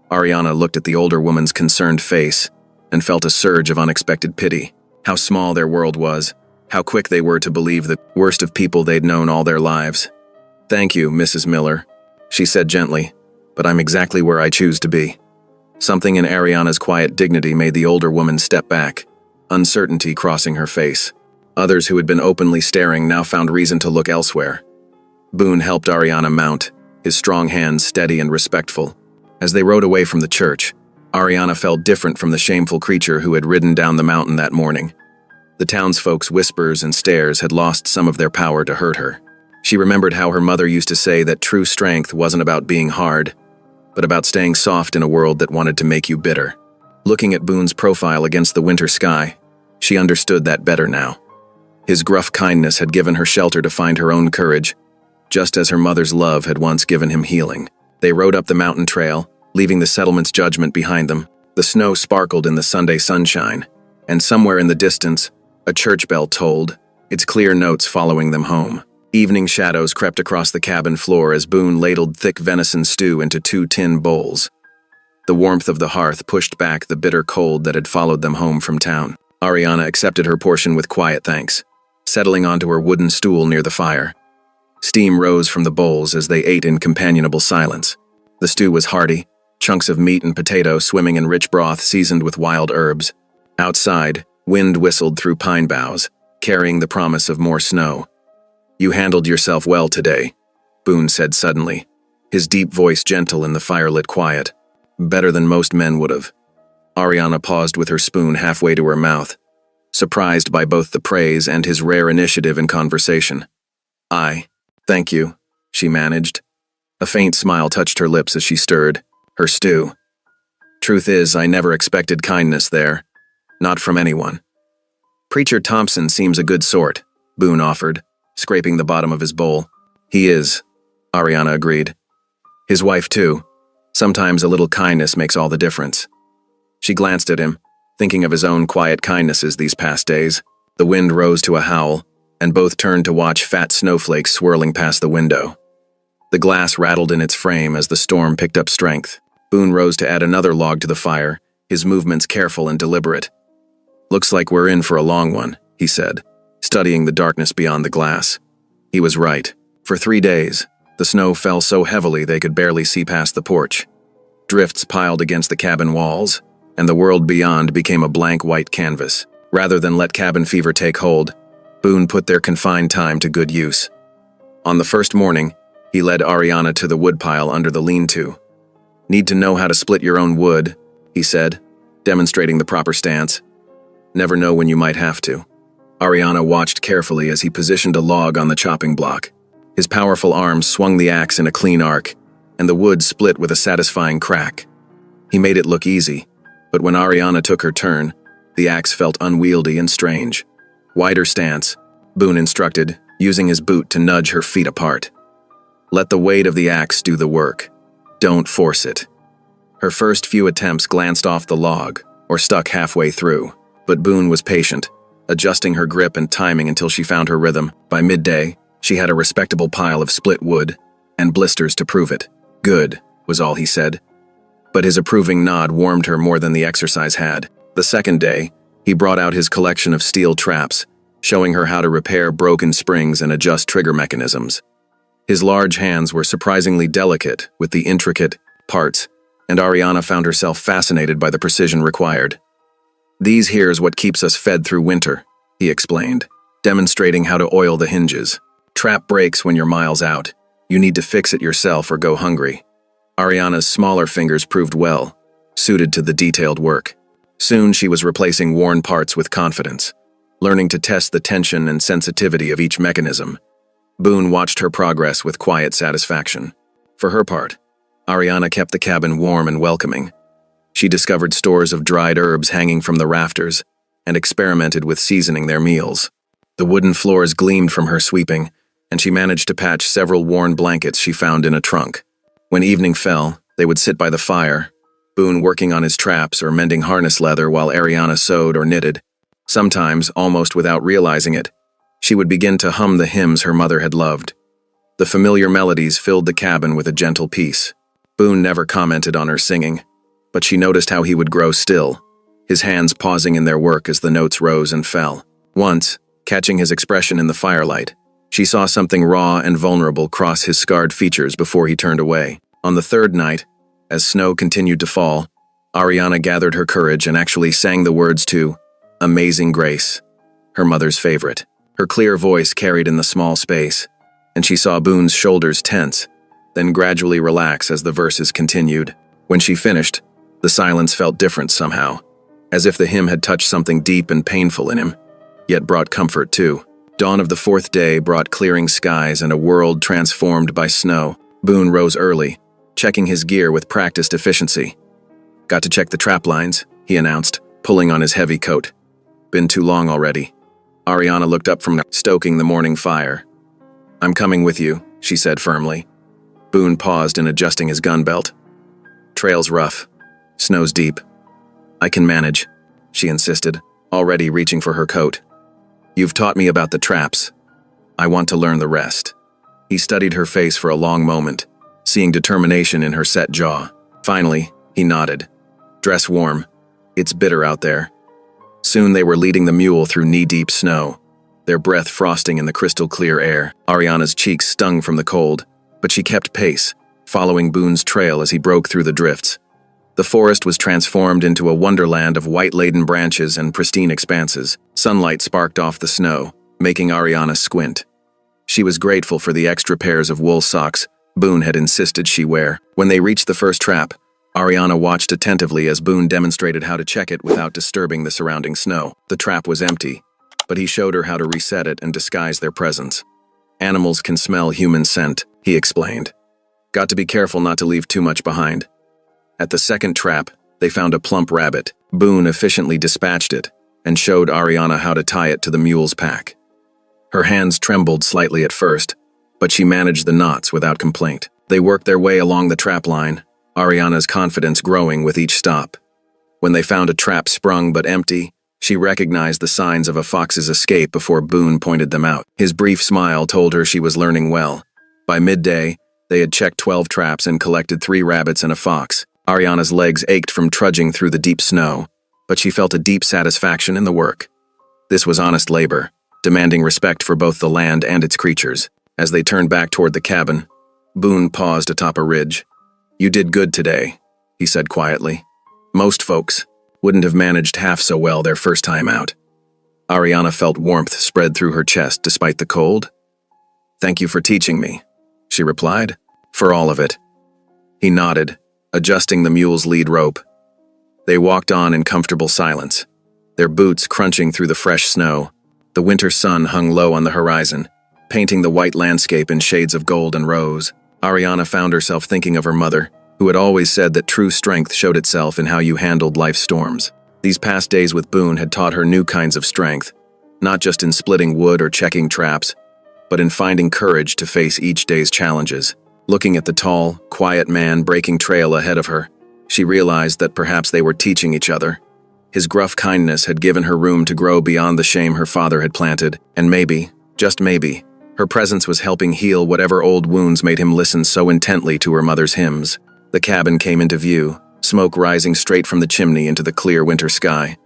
Ariana looked at the older woman's concerned face and felt a surge of unexpected pity. How small their world was, how quick they were to believe the worst of people they'd known all their lives. "Thank you, Mrs. Miller," she said gently, "but I'm exactly where I choose to be." Something in Ariana's quiet dignity made the older woman step back, uncertainty crossing her face. Others who had been openly staring now found reason to look elsewhere. Boone helped Ariana mount, his strong hands steady and respectful. As they rode away from the church, Ariana felt different from the shameful creature who had ridden down the mountain that morning. The townsfolk's whispers and stares had lost some of their power to hurt her. She remembered how her mother used to say that true strength wasn't about being hard, but about staying soft in a world that wanted to make you bitter. Looking at Boone's profile against the winter sky, she understood that better now. His gruff kindness had given her shelter to find her own courage, just as her mother's love had once given him healing. They rode up the mountain trail, leaving the settlement's judgment behind them. The snow sparkled in the Sunday sunshine, and somewhere in the distance, a church bell tolled, its clear notes following them home. Evening shadows crept across the cabin floor as Boone ladled thick venison stew into 2 tin bowls. The warmth of the hearth pushed back the bitter cold that had followed them home from town. Ariana accepted her portion with quiet thanks, settling onto her wooden stool near the fire. Steam rose from the bowls as they ate in companionable silence. The stew was hearty, chunks of meat and potato swimming in rich broth seasoned with wild herbs. Outside, wind whistled through pine boughs, carrying the promise of more snow. "You handled yourself well today," Boone said suddenly, his deep voice gentle in the firelit quiet. "Better than most men would have." Ariana paused with her spoon halfway to her mouth, surprised by both the praise and his rare initiative in conversation. Thank you," she managed. A faint smile touched her lips as she stirred her stew. "Truth is, I never expected kindness there. Not from anyone." "Preacher Thompson seems a good sort," Boone offered, scraping the bottom of his bowl. "He is," Ariana agreed. "His wife, too. Sometimes a little kindness makes all the difference." She glanced at him, thinking of his own quiet kindnesses these past days. The wind rose to a howl, and both turned to watch fat snowflakes swirling past the window. The glass rattled in its frame as the storm picked up strength. Boone rose to add another log to the fire, his movements careful and deliberate. "Looks like we're in for a long one," he said, studying the darkness beyond the glass. He was right. For 3 days, the snow fell so heavily they could barely see past the porch. Drifts piled against the cabin walls, and the world beyond became a blank white canvas. Rather than let cabin fever take hold, Boone put their confined time to good use. On the first morning, he led Ariana to the woodpile under the lean-to. "Need to know how to split your own wood," he said, demonstrating the proper stance. "Never know when you might have to." Ariana watched carefully as he positioned a log on the chopping block. His powerful arms swung the axe in a clean arc, and the wood split with a satisfying crack. He made it look easy, but when Ariana took her turn, the axe felt unwieldy and strange. "Wider stance," Boone instructed, using his boot to nudge her feet apart. "Let the weight of the axe do the work. Don't force it." Her first few attempts glanced off the log, or stuck halfway through, but Boone was patient, adjusting her grip and timing until she found her rhythm. By midday, She had a respectable pile of split wood, and blisters to prove it. Good, was all he said. But his approving nod warmed her more than the exercise had. The second day, he brought out his collection of steel traps, showing her how to repair broken springs and adjust trigger mechanisms. His large hands were surprisingly delicate with the intricate parts, and Ariana found herself fascinated by the precision required. "These here's what keeps us fed through winter," he explained, demonstrating how to oil the hinges. "Trap breaks when you're miles out. You need to fix it yourself or go hungry." Ariana's smaller fingers proved well suited to the detailed work. Soon she was replacing worn parts with confidence, learning to test the tension and sensitivity of each mechanism. Boone watched her progress with quiet satisfaction. For her part, Ariana kept the cabin warm and welcoming. She discovered stores of dried herbs hanging from the rafters and experimented with seasoning their meals. The wooden floors gleamed from her sweeping, and she managed to patch several worn blankets she found in a trunk. When evening fell, they would sit by the fire, Boone working on his traps or mending harness leather while Ariana sewed or knitted. Sometimes, almost without realizing it, she would begin to hum the hymns her mother had loved. The familiar melodies filled the cabin with a gentle peace. Boone never commented on her singing, but she noticed how he would grow still, his hands pausing in their work as the notes rose and fell. Once, catching his expression in the firelight, she saw something raw and vulnerable cross his scarred features before he turned away. On the third night, as snow continued to fall, Ariana gathered her courage and actually sang the words to "Amazing Grace," her mother's favorite. Her clear voice carried in the small space, and she saw Boone's shoulders tense, then gradually relax as the verses continued. When she finished, the silence felt different somehow, as if the hymn had touched something deep and painful in him, yet brought comfort too. Dawn of the fourth day brought clearing skies and a world transformed by snow. Boone rose early, checking his gear with practiced efficiency. "Got to check the trap lines," he announced, pulling on his heavy coat. "Been too long already." Ariana looked up from stoking the morning fire. "I'm coming with you," she said firmly. Boone paused in adjusting his gun belt. "Trail's rough. Snow's deep." "I can manage," she insisted, already reaching for her coat. "You've taught me about the traps. I want to learn the rest." He studied her face for a long moment, seeing determination in her set jaw. Finally, he nodded. "Dress warm. It's bitter out there." Soon they were leading the mule through knee-deep snow, their breath frosting in the crystal-clear air. Ariana's cheeks stung from the cold, but she kept pace, following Boone's trail as he broke through the drifts. The forest was transformed into a wonderland of white-laden branches and pristine expanses. Sunlight sparked off the snow, making Ariana squint. She was grateful for the extra pairs of wool socks Boone had insisted she wear. When they reached the first trap, Ariana watched attentively as Boone demonstrated how to check it without disturbing the surrounding snow. The trap was empty, but he showed her how to reset it and disguise their presence. "Animals can smell human scent," he explained. "Got to be careful not to leave too much behind." At the second trap, they found a plump rabbit. Boone efficiently dispatched it and showed Ariana how to tie it to the mule's pack. Her hands trembled slightly at first, but she managed the knots without complaint. They worked their way along the trap line, Ariana's confidence growing with each stop. When they found a trap sprung but empty, she recognized the signs of a fox's escape before Boone pointed them out. His brief smile told her she was learning well. By midday, they had checked 12 traps and collected 3 rabbits and a fox. Ariana's legs ached from trudging through the deep snow, but she felt a deep satisfaction in the work. This was honest labor, demanding respect for both the land and its creatures. As they turned back toward the cabin, Boone paused atop a ridge. "You did good today," he said quietly. "Most folks wouldn't have managed half so well their first time out." Ariana felt warmth spread through her chest despite the cold. "Thank you for teaching me," she replied. "For all of it." He nodded, adjusting the mule's lead rope. They walked on in comfortable silence, their boots crunching through the fresh snow. The winter sun hung low on the horizon, painting the white landscape in shades of gold and rose. Ariana found herself thinking of her mother, who had always said that true strength showed itself in how you handled life's storms. These past days with Boone had taught her new kinds of strength, not just in splitting wood or checking traps, but in finding courage to face each day's challenges. Looking at the tall, quiet man breaking trail ahead of her, she realized that perhaps they were teaching each other. His gruff kindness had given her room to grow beyond the shame her father had planted, and maybe, just maybe, Her presence was helping heal whatever old wounds made him listen so intently to her mother's hymns. The cabin came into view, smoke rising straight from the chimney into the clear winter sky.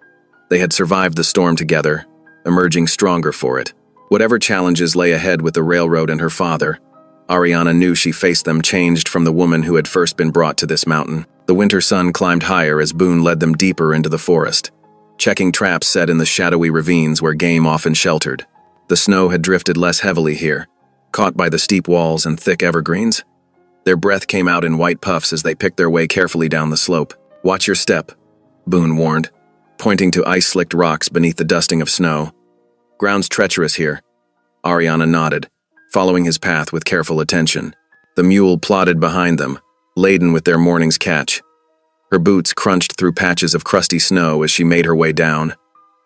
They had survived the storm together, emerging stronger for it. Whatever challenges lay ahead with the railroad and her father, Ariana knew she faced them changed from the woman who had first been brought to this mountain. The winter sun climbed higher as Boone led them deeper into the forest, checking traps set in the shadowy ravines where game often sheltered. The snow had drifted less heavily here, caught by the steep walls and thick evergreens. Their breath came out in white puffs as they picked their way carefully down the slope. "Watch your step," Boone warned, pointing to ice-slicked rocks beneath the dusting of snow. "Ground's treacherous here." Ariana nodded, following his path with careful attention. The mule plodded behind them, laden with their morning's catch. Her boots crunched through patches of crusty snow as she made her way down.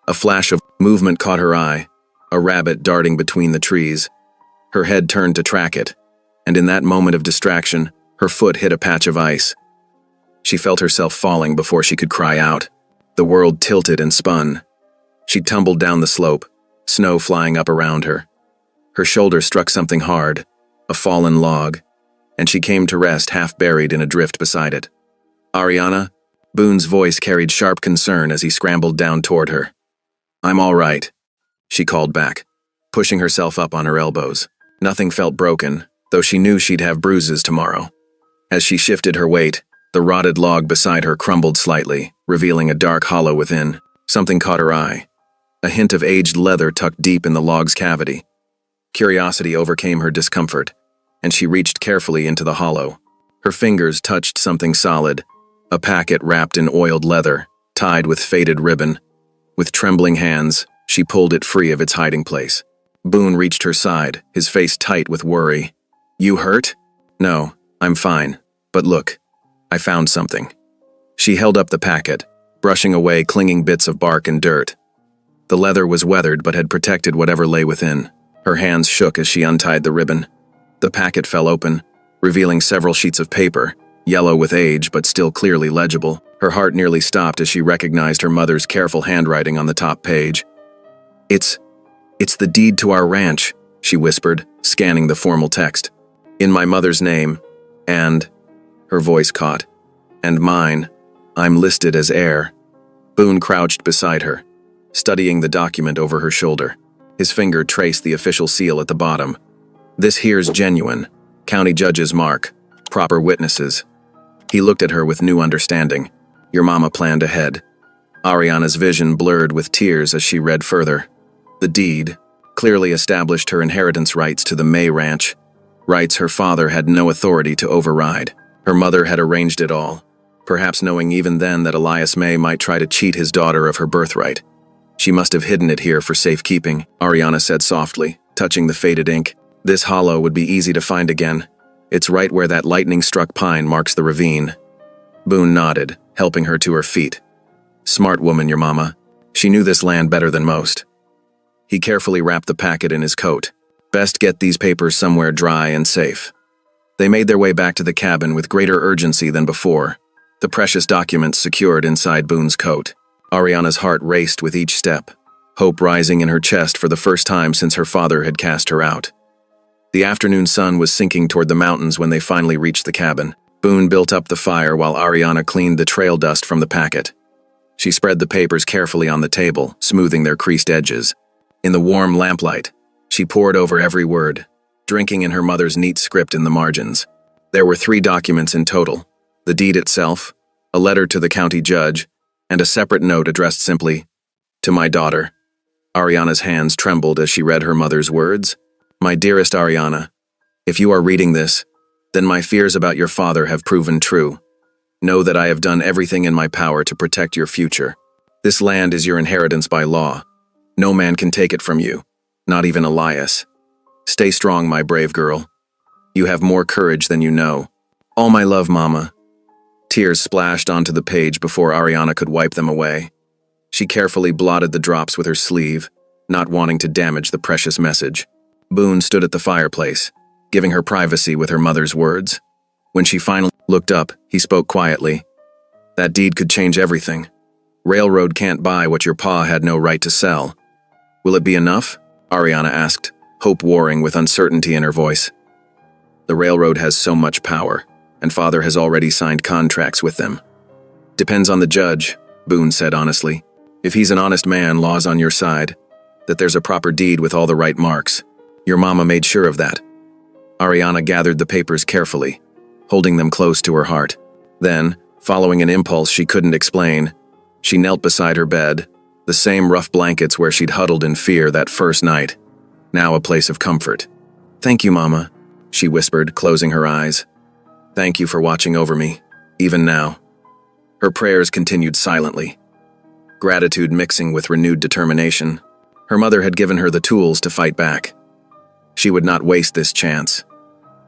A flash of movement caught her eye, a rabbit darting between the trees. Her head turned to track it, and in that moment of distraction, her foot hit a patch of ice. She felt herself falling before she could cry out. The world tilted and spun. She tumbled down the slope, snow flying up around her. Her shoulder struck something hard, a fallen log, and she came to rest half buried in a drift beside it. "Ariana?" Boone's voice carried sharp concern as he scrambled down toward her. "I'm all right," she called back, pushing herself up on her elbows. Nothing felt broken, though she knew she'd have bruises tomorrow. As she shifted her weight, the rotted log beside her crumbled slightly, revealing a dark hollow within. Something caught her eye, a hint of aged leather tucked deep in the log's cavity. Curiosity overcame her discomfort, and she reached carefully into the hollow. Her fingers touched something solid, a packet wrapped in oiled leather, tied with faded ribbon. With trembling hands, she pulled it free of its hiding place. Boone reached her side, his face tight with worry. "You hurt?" "No, I'm fine. But look, I found something." She held up the packet, brushing away clinging bits of bark and dirt. The leather was weathered but had protected whatever lay within. Her hands shook as she untied the ribbon. The packet fell open, revealing several sheets of paper, yellow with age but still clearly legible. Her heart nearly stopped as she recognized her mother's careful handwriting on the top page. It's the deed to our ranch," she whispered, scanning the formal text. "In my mother's name, and," her voice caught, "and mine, I'm listed as heir." Boone crouched beside her, studying the document over her shoulder. His finger traced the official seal at the bottom. "This here's genuine. County judge's mark. Proper witnesses." He looked at her with new understanding. Your mama planned ahead. Ariana's vision blurred with tears as she read further. The deed clearly established her inheritance rights to the May Ranch, rights her father had no authority to override. Her mother had arranged it all, perhaps knowing even then that Elias May might try to cheat his daughter of her birthright. "She must have hidden it here for safekeeping," Ariana said softly, touching the faded ink. "This hollow would be easy to find again. It's right where that lightning-struck pine marks the ravine." Boone nodded, helping her to her feet. "Smart woman, your mama. She knew this land better than most." He carefully wrapped the packet in his coat. Best get these papers somewhere dry and safe. They made their way back to the cabin with greater urgency than before, the precious documents secured inside Boone's coat. Ariana's heart raced with each step, hope rising in her chest for the first time since her father had cast her out. The afternoon sun was sinking toward the mountains when they finally reached the cabin. Boone built up the fire while Ariana cleaned the trail dust from the packet. She spread the papers carefully on the table, smoothing their creased edges. In the warm lamplight, she pored over every word, drinking in her mother's neat script in the margins. There were 3 documents in total: the deed itself, a letter to the county judge, and a separate note addressed simply, "To my daughter." Ariana's hands trembled as she read her mother's words. "My dearest Ariana, if you are reading this, then my fears about your father have proven true. Know that I have done everything in my power to protect your future. This land is your inheritance by law. No man can take it from you, not even Elias. Stay strong, my brave girl. You have more courage than you know. All my love, Mama." Tears splashed onto the page before Ariana could wipe them away. She carefully blotted the drops with her sleeve, not wanting to damage the precious message. Boone stood at the fireplace, giving her privacy with her mother's words. When she finally looked up, he spoke quietly. "That deed could change everything. Railroad can't buy what your pa had no right to sell." "Will it be enough?" Ariana asked, hope warring with uncertainty in her voice. The railroad has so much power, and Father has already signed contracts with them. Depends on the judge, Boone said honestly. If he's an honest man, law's on your side, that there's a proper deed with all the right marks. Your mama made sure of that. Ariana gathered the papers carefully, holding them close to her heart. Then, following an impulse she couldn't explain, she knelt beside her bed, the same rough blankets where she'd huddled in fear that first night, now a place of comfort. "Thank you, Mama," she whispered, closing her eyes. "Thank you for watching over me, even now." Her prayers continued silently, gratitude mixing with renewed determination. Her mother had given her the tools to fight back. She would not waste this chance.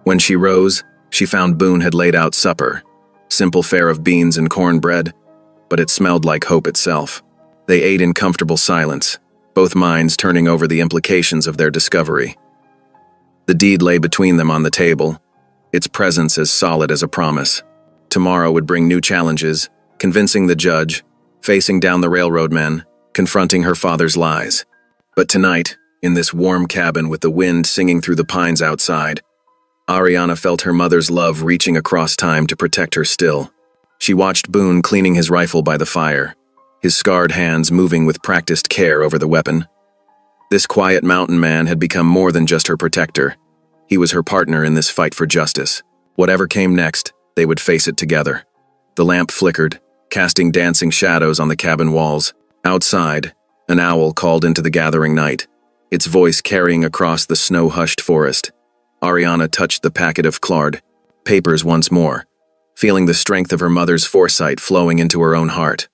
When she rose, she found Boone had laid out supper, simple fare of beans and cornbread, but it smelled like hope itself. They ate in comfortable silence, both minds turning over the implications of their discovery. The deed lay between them on the table, its presence as solid as a promise. Tomorrow would bring new challenges, convincing the judge, facing down the railroad men, confronting her father's lies. But tonight, in this warm cabin with the wind singing through the pines outside, Ariana felt her mother's love reaching across time to protect her still. She watched Boone cleaning his rifle by the fire, his scarred hands moving with practiced care over the weapon. This quiet mountain man had become more than just her protector. He was her partner in this fight for justice. Whatever came next, they would face it together. The lamp flickered, casting dancing shadows on the cabin walls. Outside, an owl called into the gathering night, its voice carrying across the snow-hushed forest. Ariana touched the packet of Claude papers once more, feeling the strength of her mother's foresight flowing into her own heart.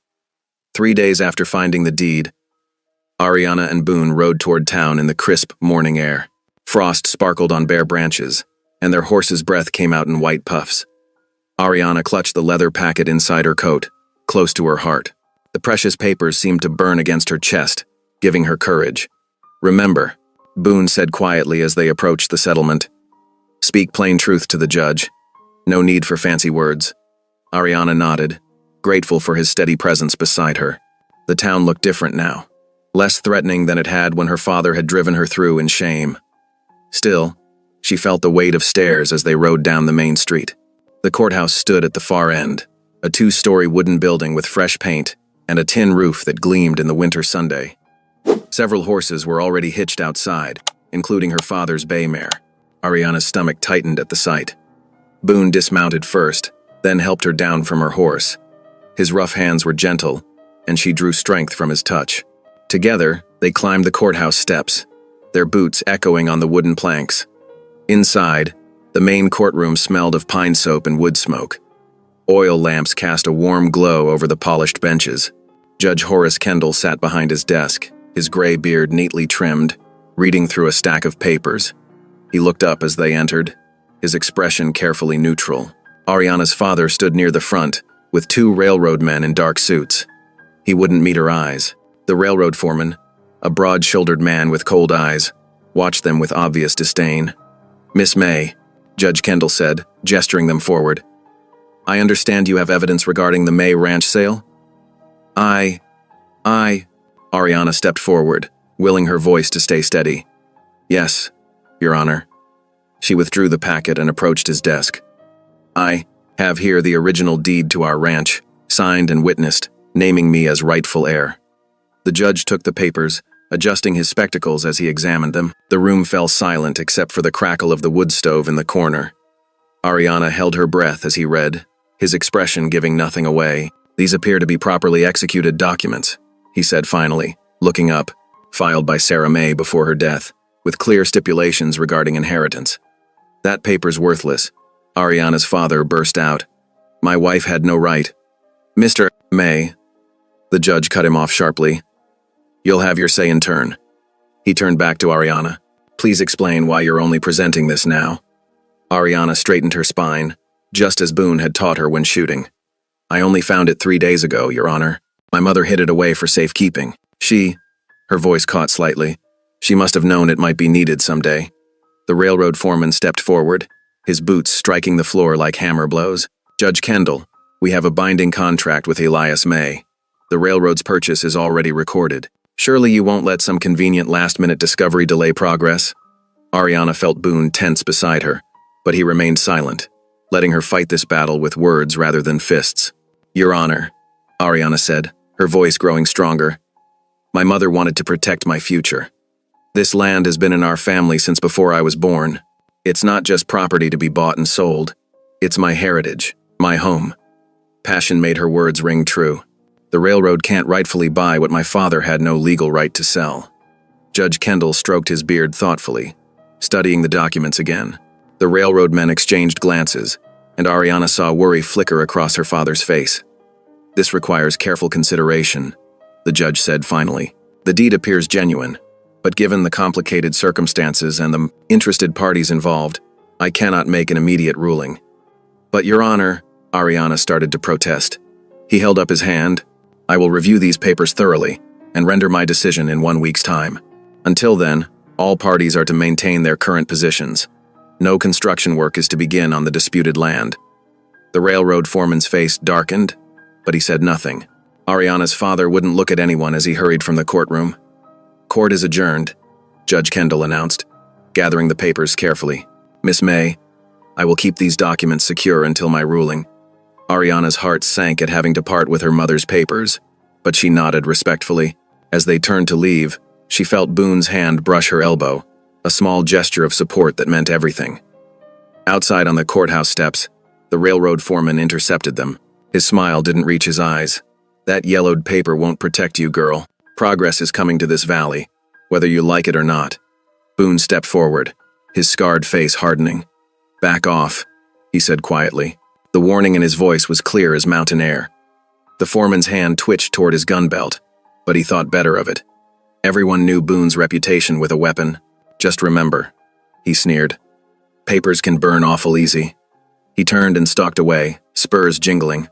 3 days after finding the deed, Ariana and Boone rode toward town in the crisp morning air. Frost sparkled on bare branches, and their horse's breath came out in white puffs. Ariana clutched the leather packet inside her coat, close to her heart. The precious papers seemed to burn against her chest, giving her courage. "Remember," Boone said quietly as they approached the settlement. "Speak plain truth to the judge. No need for fancy words." Ariana nodded, grateful for his steady presence beside her. The town looked different now, less threatening than it had when her father had driven her through in shame. Still, she felt the weight of stairs as they rode down the main street. The courthouse stood at the far end, a 2-story wooden building with fresh paint and a tin roof that gleamed in the winter Sunday. Several horses were already hitched outside, including her father's bay mare. Ariana's stomach tightened at the sight. Boone dismounted first, then helped her down from her horse. His rough hands were gentle, and she drew strength from his touch. Together, they climbed the courthouse steps, their boots echoing on the wooden planks. Inside, the main courtroom smelled of pine soap and wood smoke. Oil lamps cast a warm glow over the polished benches. Judge Horace Kendall sat behind his desk, his gray beard neatly trimmed, reading through a stack of papers. He looked up as they entered, his expression carefully neutral. Ariana's father stood near the front, with 2 railroad men in dark suits. He wouldn't meet her eyes. The railroad foreman, a broad-shouldered man with cold eyes, watched them with obvious disdain. "Miss May," Judge Kendall said, gesturing them forward. "I understand you have evidence regarding the May ranch sale?" I... Ariana stepped forward, willing her voice to stay steady. "Yes, Your Honor." She withdrew the packet and approached his desk. "I have here the original deed to our ranch, signed and witnessed, naming me as rightful heir." The judge took the papers, adjusting his spectacles as he examined them. The room fell silent except for the crackle of the wood stove in the corner. Ariana held her breath as he read, his expression giving nothing away. "These appear to be properly executed documents," he said finally, looking up, filed by Sarah May before her death, with clear stipulations regarding inheritance. "That paper's worthless," Ariana's father burst out. "My wife had no right." "Mr. May," the judge cut him off sharply. "You'll have your say in turn." He turned back to Ariana. "Please explain why you're only presenting this now." Ariana straightened her spine, just as Boone had taught her when shooting. "I only found it 3 days ago, Your Honor. My mother hid it away for safekeeping. Her voice caught slightly. "She must have known it might be needed someday." The railroad foreman stepped forward, his boots striking the floor like hammer blows. "Judge Kendall, we have a binding contract with Elias May. The railroad's purchase is already recorded. Surely you won't let some convenient last-minute discovery delay progress?" Ariana felt Boone tense beside her, but he remained silent, letting her fight this battle with words rather than fists. "Your Honor," Ariana said, her voice growing stronger. "My mother wanted to protect my future. This land has been in our family since before I was born. It's not just property to be bought and sold. It's my heritage, my home." Passion made her words ring true. "The railroad can't rightfully buy what my father had no legal right to sell." Judge Kendall stroked his beard thoughtfully, studying the documents again. The railroad men exchanged glances, and Ariana saw worry flicker across her father's face. "This requires careful consideration," the judge said finally. "The deed appears genuine, but given the complicated circumstances and the interested parties involved, I cannot make an immediate ruling." "But Your Honor," Ariana started to protest. He held up his hand. "I will review these papers thoroughly and render my decision in 1 week's time. Until then, all parties are to maintain their current positions. No construction work is to begin on the disputed land." The railroad foreman's face darkened, but he said nothing. Ariana's father wouldn't look at anyone as he hurried from the courtroom. "Court is adjourned," Judge Kendall announced, gathering the papers carefully. "Miss May, I will keep these documents secure until my ruling." Ariana's heart sank at having to part with her mother's papers, but she nodded respectfully. As they turned to leave, she felt Boone's hand brush her elbow, a small gesture of support that meant everything. Outside on the courthouse steps, the railroad foreman intercepted them. His smile didn't reach his eyes. "That yellowed paper won't protect you, girl. Progress is coming to this valley, whether you like it or not." Boone stepped forward, his scarred face hardening. "Back off," he said quietly. The warning in his voice was clear as mountain air. The foreman's hand twitched toward his gun belt, but he thought better of it. Everyone knew Boone's reputation with a weapon. "Just remember," he sneered. "Papers can burn awful easy." He turned and stalked away, spurs jingling.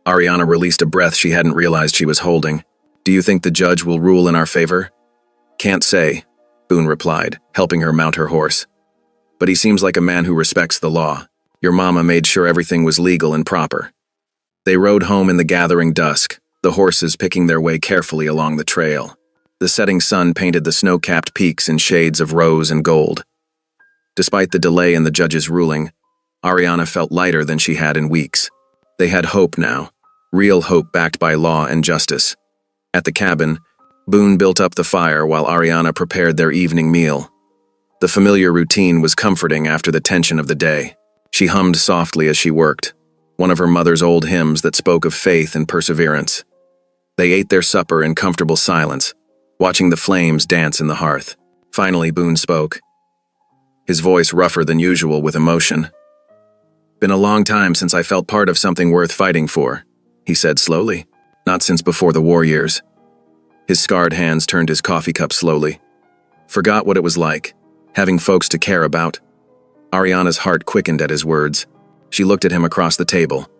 Ariana released a breath she hadn't realized she was holding. "Do you think the judge will rule in our favor?" "Can't say," Boone replied, helping her mount her horse. "But he seems like a man who respects the law. Your mama made sure everything was legal and proper." They rode home in the gathering dusk, the horses picking their way carefully along the trail. The setting sun painted the snow-capped peaks in shades of rose and gold. Despite the delay in the judge's ruling, Ariana felt lighter than she had in weeks. They had hope now, real hope backed by law and justice. At the cabin, Boone built up the fire while Ariana prepared their evening meal. The familiar routine was comforting after the tension of the day. She hummed softly as she worked, one of her mother's old hymns that spoke of faith and perseverance. They ate their supper in comfortable silence, watching the flames dance in the hearth. Finally, Boone spoke, his voice rougher than usual with emotion. "Been a long time since I felt part of something worth fighting for," he said slowly. "Not since before the war years." His scarred hands turned his coffee cup slowly. "Forgot what it was like, having folks to care about." Ariana's heart quickened at his words. She looked at him across the table.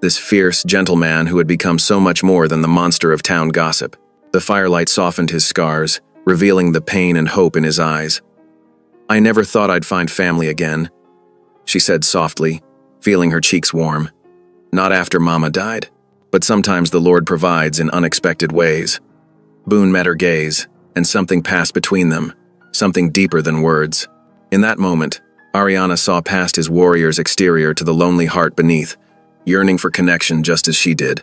This fierce, gentle man who had become so much more than the monster of town gossip. The firelight softened his scars, revealing the pain and hope in his eyes. "I never thought I'd find family again," she said softly, feeling her cheeks warm. "Not after Mama died, but sometimes the Lord provides in unexpected ways." Boone met her gaze, and something passed between them, something deeper than words. In that moment, Ariana saw past his warrior's exterior to the lonely heart beneath, yearning for connection just as she did.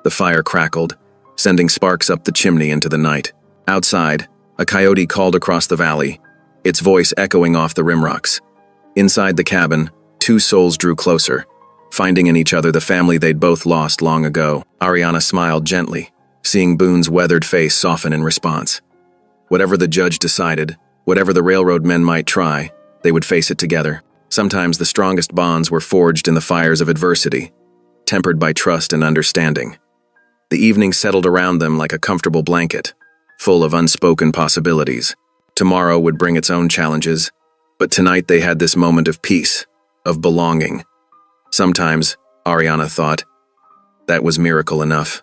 The fire crackled, sending sparks up the chimney into the night. Outside, a coyote called across the valley, its voice echoing off the rimrocks. Inside the cabin, two souls drew closer, finding in each other the family they'd both lost long ago. Ariana smiled gently, seeing Boone's weathered face soften in response. Whatever the judge decided, whatever the railroad men might try, they would face it together. Sometimes the strongest bonds were forged in the fires of adversity, tempered by trust and understanding. The evening settled around them like a comfortable blanket, full of unspoken possibilities. Tomorrow would bring its own challenges, but tonight they had this moment of peace, of belonging. Sometimes, Ariana thought, that was miracle enough.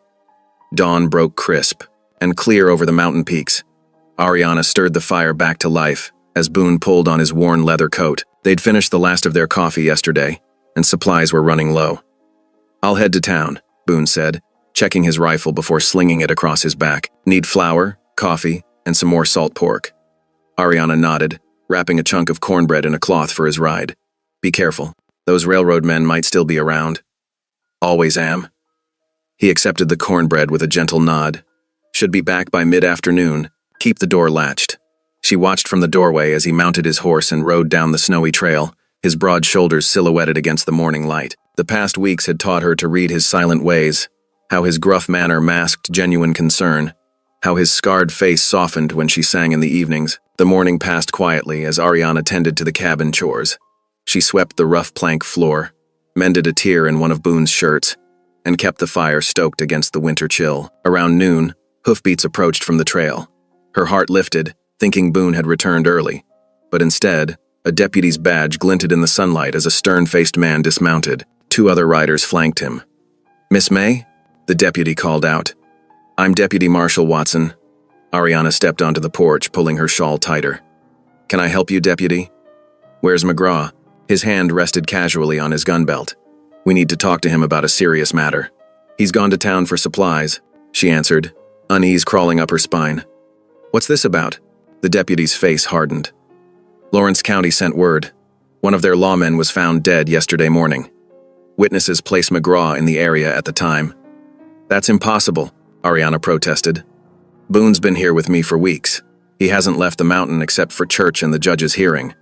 Dawn broke crisp and clear over the mountain peaks. Ariana stirred the fire back to life as Boone pulled on his worn leather coat. They'd finished the last of their coffee yesterday, and supplies were running low. "I'll head to town," Boone said, checking his rifle before slinging it across his back. "Need flour, coffee, and some more salt pork." Ariana nodded, wrapping a chunk of cornbread in a cloth for his ride. Be careful. Those railroad men might still be around. Always am. He accepted the cornbread with a gentle nod. Should be back by mid-afternoon. Keep the door latched. She watched from the doorway as he mounted his horse and rode down the snowy trail, his broad shoulders silhouetted against the morning light. The past weeks had taught her to read his silent ways, how his gruff manner masked genuine concern, how his scarred face softened when she sang in the evenings. The morning passed quietly as Ariana tended to the cabin chores. She swept the rough plank floor, mended a tear in one of Boone's shirts, and kept the fire stoked against the winter chill. Around noon, hoofbeats approached from the trail. Her heart lifted, thinking Boone had returned early. But instead, a deputy's badge glinted in the sunlight as a stern-faced man dismounted. 2 other riders flanked him. "Miss May?" the deputy called out. "I'm Deputy Marshal Watson." Ariana stepped onto the porch, pulling her shawl tighter. "Can I help you, deputy?" "Where's McGraw?" His hand rested casually on his gun belt. "We need to talk to him about a serious matter." "He's gone to town for supplies," she answered, unease crawling up her spine. "What's this about?" The deputy's face hardened. "Lawrence County sent word. One of their lawmen was found dead yesterday morning. Witnesses placed McGraw in the area at the time." "That's impossible," Ariana protested. "Boone's been here with me for weeks. He hasn't left the mountain except for church and the judge's hearing."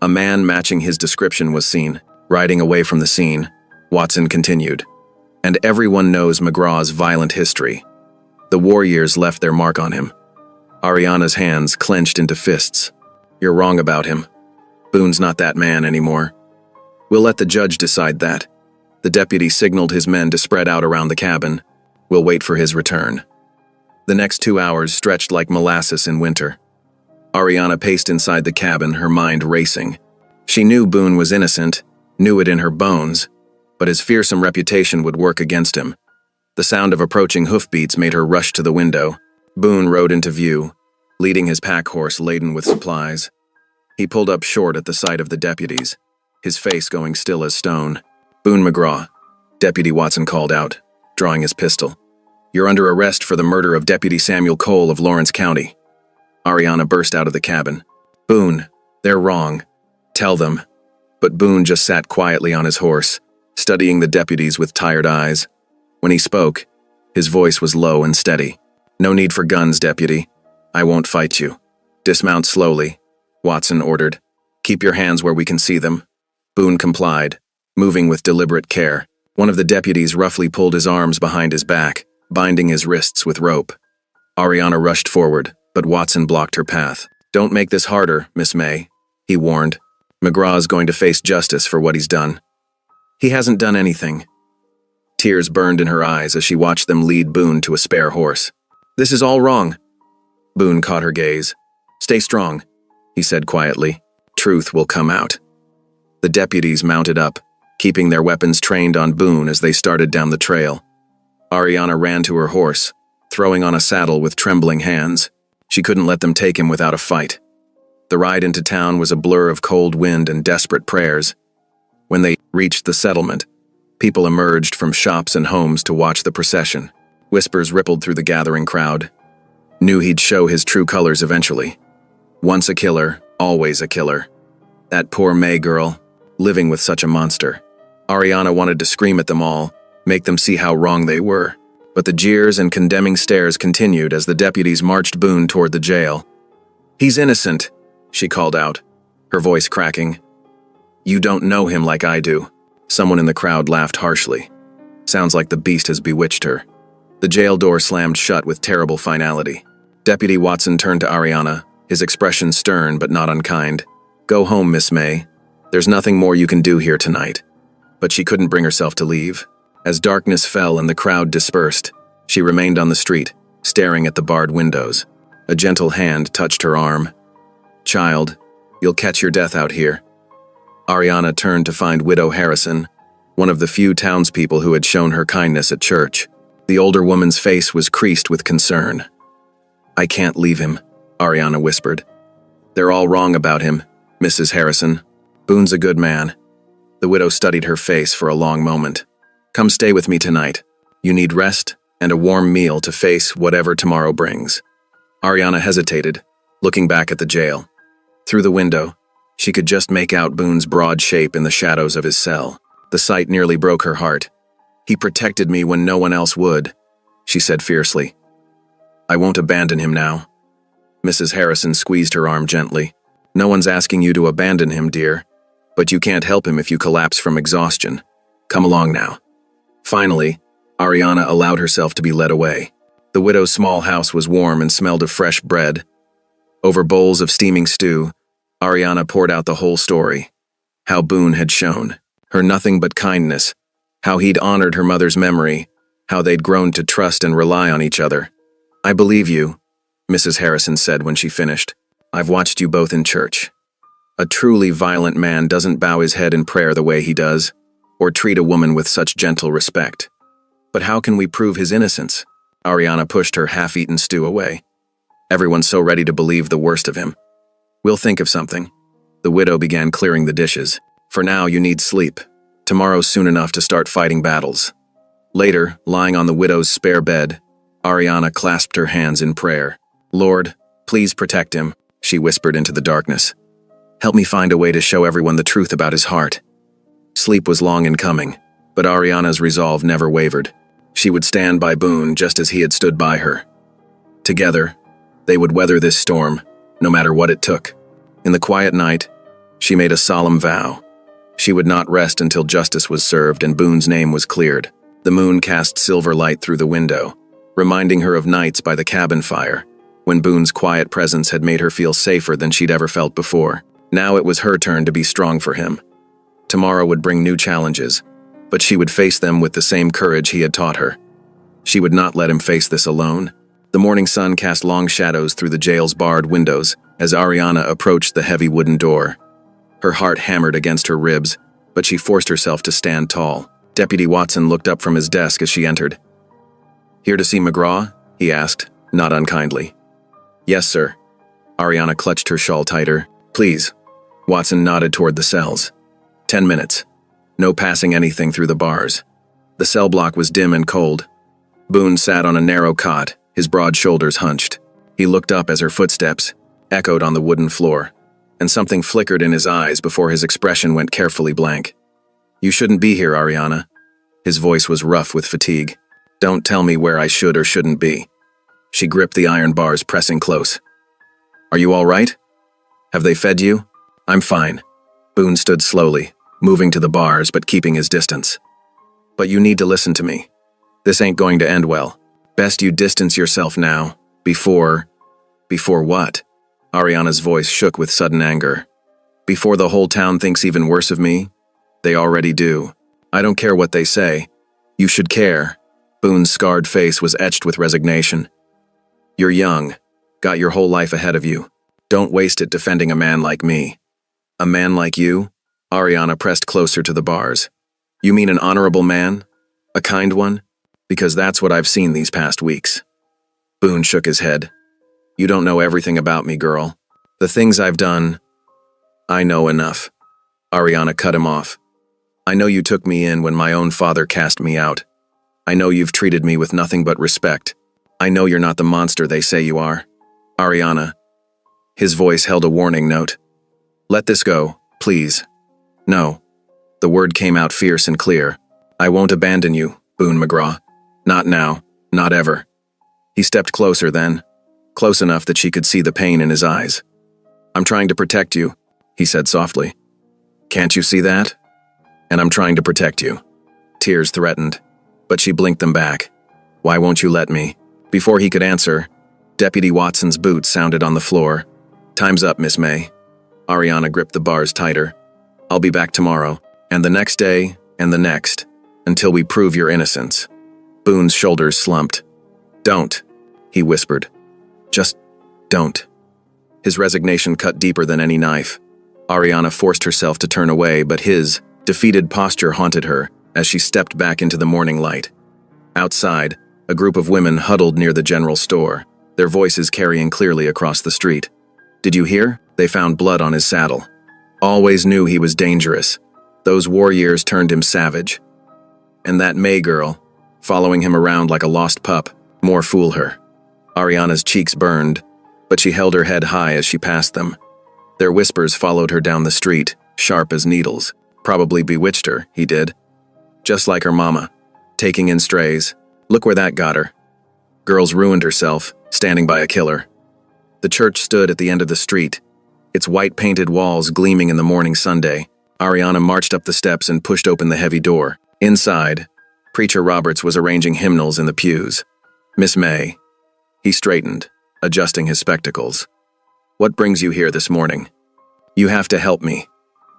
A man matching his description was seen, riding away from the scene. Watson continued. "And everyone knows McGraw's violent history. The war years left their mark on him." Ariana's hands clenched into fists. "You're wrong about him. Boone's not that man anymore. We'll let the judge decide that." The deputy signaled his men to spread out around the cabin. "We'll wait for his return." The next 2 hours stretched like molasses in winter. Ariana paced inside the cabin, her mind racing. She knew Boone was innocent, knew it in her bones, but his fearsome reputation would work against him. The sound of approaching hoofbeats made her rush to the window. Boone rode into view, leading his pack horse laden with supplies. He pulled up short at the sight of the deputies, his face going still as stone. "Boone McGraw," Deputy Watson called out, drawing his pistol. "You're under arrest for the murder of Deputy Samuel Cole of Lawrence County." Ariana burst out of the cabin. "Boone, they're wrong. Tell them." But Boone just sat quietly on his horse, studying the deputies with tired eyes. When he spoke, his voice was low and steady. "No need for guns, deputy. I won't fight you. Dismount slowly," Watson ordered. "Keep your hands where we can see them." Boone complied, moving with deliberate care. One of the deputies roughly pulled his arms behind his back, binding his wrists with rope. Ariana rushed forward, but Watson blocked her path. "Don't make this harder, Miss May," he warned. "McGraw's going to face justice for what he's done." "He hasn't done anything." Tears burned in her eyes as she watched them lead Boone to a spare horse. "This is all wrong." Boone caught her gaze. "Stay strong," he said quietly. "Truth will come out." The deputies mounted up, keeping their weapons trained on Boone as they started down the trail. Ariana ran to her horse, throwing on a saddle with trembling hands. She couldn't let them take him without a fight. The ride into town was a blur of cold wind and desperate prayers. When they reached the settlement, people emerged from shops and homes to watch the procession. Whispers rippled through the gathering crowd. Knew he'd show his true colors eventually. Once a killer, always a killer. That poor May girl, living with such a monster. Ariana wanted to scream at them all, make them see how wrong they were. But the jeers and condemning stares continued as the deputies marched Boone toward the jail. "He's innocent," she called out, her voice cracking. "You don't know him like I do." Someone in the crowd laughed harshly. "Sounds like the beast has bewitched her." The jail door slammed shut with terrible finality. Deputy Watson turned to Ariana, his expression stern but not unkind. "Go home, Miss May. There's nothing more you can do here tonight." But she couldn't bring herself to leave. As darkness fell and the crowd dispersed, she remained on the street, staring at the barred windows. A gentle hand touched her arm. "Child, you'll catch your death out here." Ariana turned to find Widow Harrison, one of the few townspeople who had shown her kindness at church. The older woman's face was creased with concern. "I can't leave him," Ariana whispered. "They're all wrong about him, Mrs. Harrison. Boone's a good man." The widow studied her face for a long moment. "Come stay with me tonight. You need rest and a warm meal to face whatever tomorrow brings." Ariana hesitated, looking back at the jail. Through the window, she could just make out Boone's broad shape in the shadows of his cell. The sight nearly broke her heart. "He protected me when no one else would," she said fiercely. "I won't abandon him now." Mrs. Harrison squeezed her arm gently. "No one's asking you to abandon him, dear. But you can't help him if you collapse from exhaustion. Come along now." Finally, Ariana allowed herself to be led away. The widow's small house was warm and smelled of fresh bread. Over bowls of steaming stew, Ariana poured out the whole story. How Boone had shown her nothing but kindness, how he'd honored her mother's memory, how they'd grown to trust and rely on each other. "I believe you," Mrs. Harrison said when she finished. "I've watched you both in church. A truly violent man doesn't bow his head in prayer the way he does, or treat a woman with such gentle respect. But how can we prove his innocence?" Ariana pushed her half-eaten stew away. "Everyone's so ready to believe the worst of him." "We'll think of something." The widow began clearing the dishes. "For now, you need sleep. Tomorrow's soon enough to start fighting battles." Later, lying on the widow's spare bed, Ariana clasped her hands in prayer. "Lord, please protect him," she whispered into the darkness. "Help me find a way to show everyone the truth about his heart." Sleep was long in coming, but Ariana's resolve never wavered. She would stand by Boone just as he had stood by her. Together, they would weather this storm, no matter what it took. In the quiet night, she made a solemn vow. She would not rest until justice was served and Boone's name was cleared. The moon cast silver light through the window, reminding her of nights by the cabin fire, when Boone's quiet presence had made her feel safer than she'd ever felt before. Now it was her turn to be strong for him. Tomorrow would bring new challenges, but she would face them with the same courage he had taught her. She would not let him face this alone. The morning sun cast long shadows through the jail's barred windows as Ariana approached the heavy wooden door. Her heart hammered against her ribs, but she forced herself to stand tall. Deputy Watson looked up from his desk as she entered. "Here to see McGraw?" he asked, not unkindly. "Yes, sir." Ariana clutched her shawl tighter. "Please." Watson nodded toward the cells. 10 minutes. No passing anything through the bars. The cell block was dim and cold. Boone sat on a narrow cot, his broad shoulders hunched. He looked up as her footsteps echoed on the wooden floor, and something flickered in his eyes before his expression went carefully blank. "You shouldn't be here, Ariana." His voice was rough with fatigue. "Don't tell me where I should or shouldn't be." She gripped the iron bars, pressing close. "Are you all right? Have they fed you?" "I'm fine." Boone stood slowly, moving to the bars but keeping his distance. "But you need to listen to me. This ain't going to end well. Best you distance yourself now, before what?" Ariana's voice shook with sudden anger. "Before the whole town thinks even worse of me? They already do. I don't care what they say. You should care." Boone's scarred face was etched with resignation. "You're young, got your whole life ahead of you. Don't waste it defending a man like me." "A man like you?" Ariana pressed closer to the bars. "You mean an honorable man? A kind one? Because that's what I've seen these past weeks." Boone shook his head. "You don't know everything about me, girl. The things I've done, I know enough." Ariana cut him off. "I know you took me in when my own father cast me out. I know you've treated me with nothing but respect. I know you're not the monster they say you are." "Ariana." His voice held a warning note. "Let this go, please." "No." The word came out fierce and clear. "I won't abandon you, Boone McGraw. Not now, not ever." He stepped closer then, close enough that she could see the pain in his eyes. "I'm trying to protect you," he said softly. "Can't you see that? And I'm trying to protect you." Tears threatened, but she blinked them back. "Why won't you let me?" Before he could answer, Deputy Watson's boots sounded on the floor. "Time's up, Miss May." Ariana gripped the bars tighter. "I'll be back tomorrow, and the next day, and the next, until we prove your innocence." Boone's shoulders slumped. "Don't," he whispered. "Just don't." His resignation cut deeper than any knife. Ariana forced herself to turn away, but his defeated posture haunted her as she stepped back into the morning light. Outside, a group of women huddled near the general store, their voices carrying clearly across the street. "Did you hear? They found blood on his saddle. Always knew he was dangerous. Those war years turned him savage. And that May girl, following him around like a lost pup, more fool her." Ariana's cheeks burned, but she held her head high as she passed them. Their whispers followed her down the street, sharp as needles. Probably bewitched her, he did. Just like her mama, taking in strays. Look where that got her. Girls ruined herself, standing by a killer. The church stood at the end of the street, its white-painted walls gleaming in the morning Sunday. Ariana marched up the steps and pushed open the heavy door. Inside, Preacher Roberts was arranging hymnals in the pews. Miss May. He straightened, adjusting his spectacles. What brings you here this morning? You have to help me.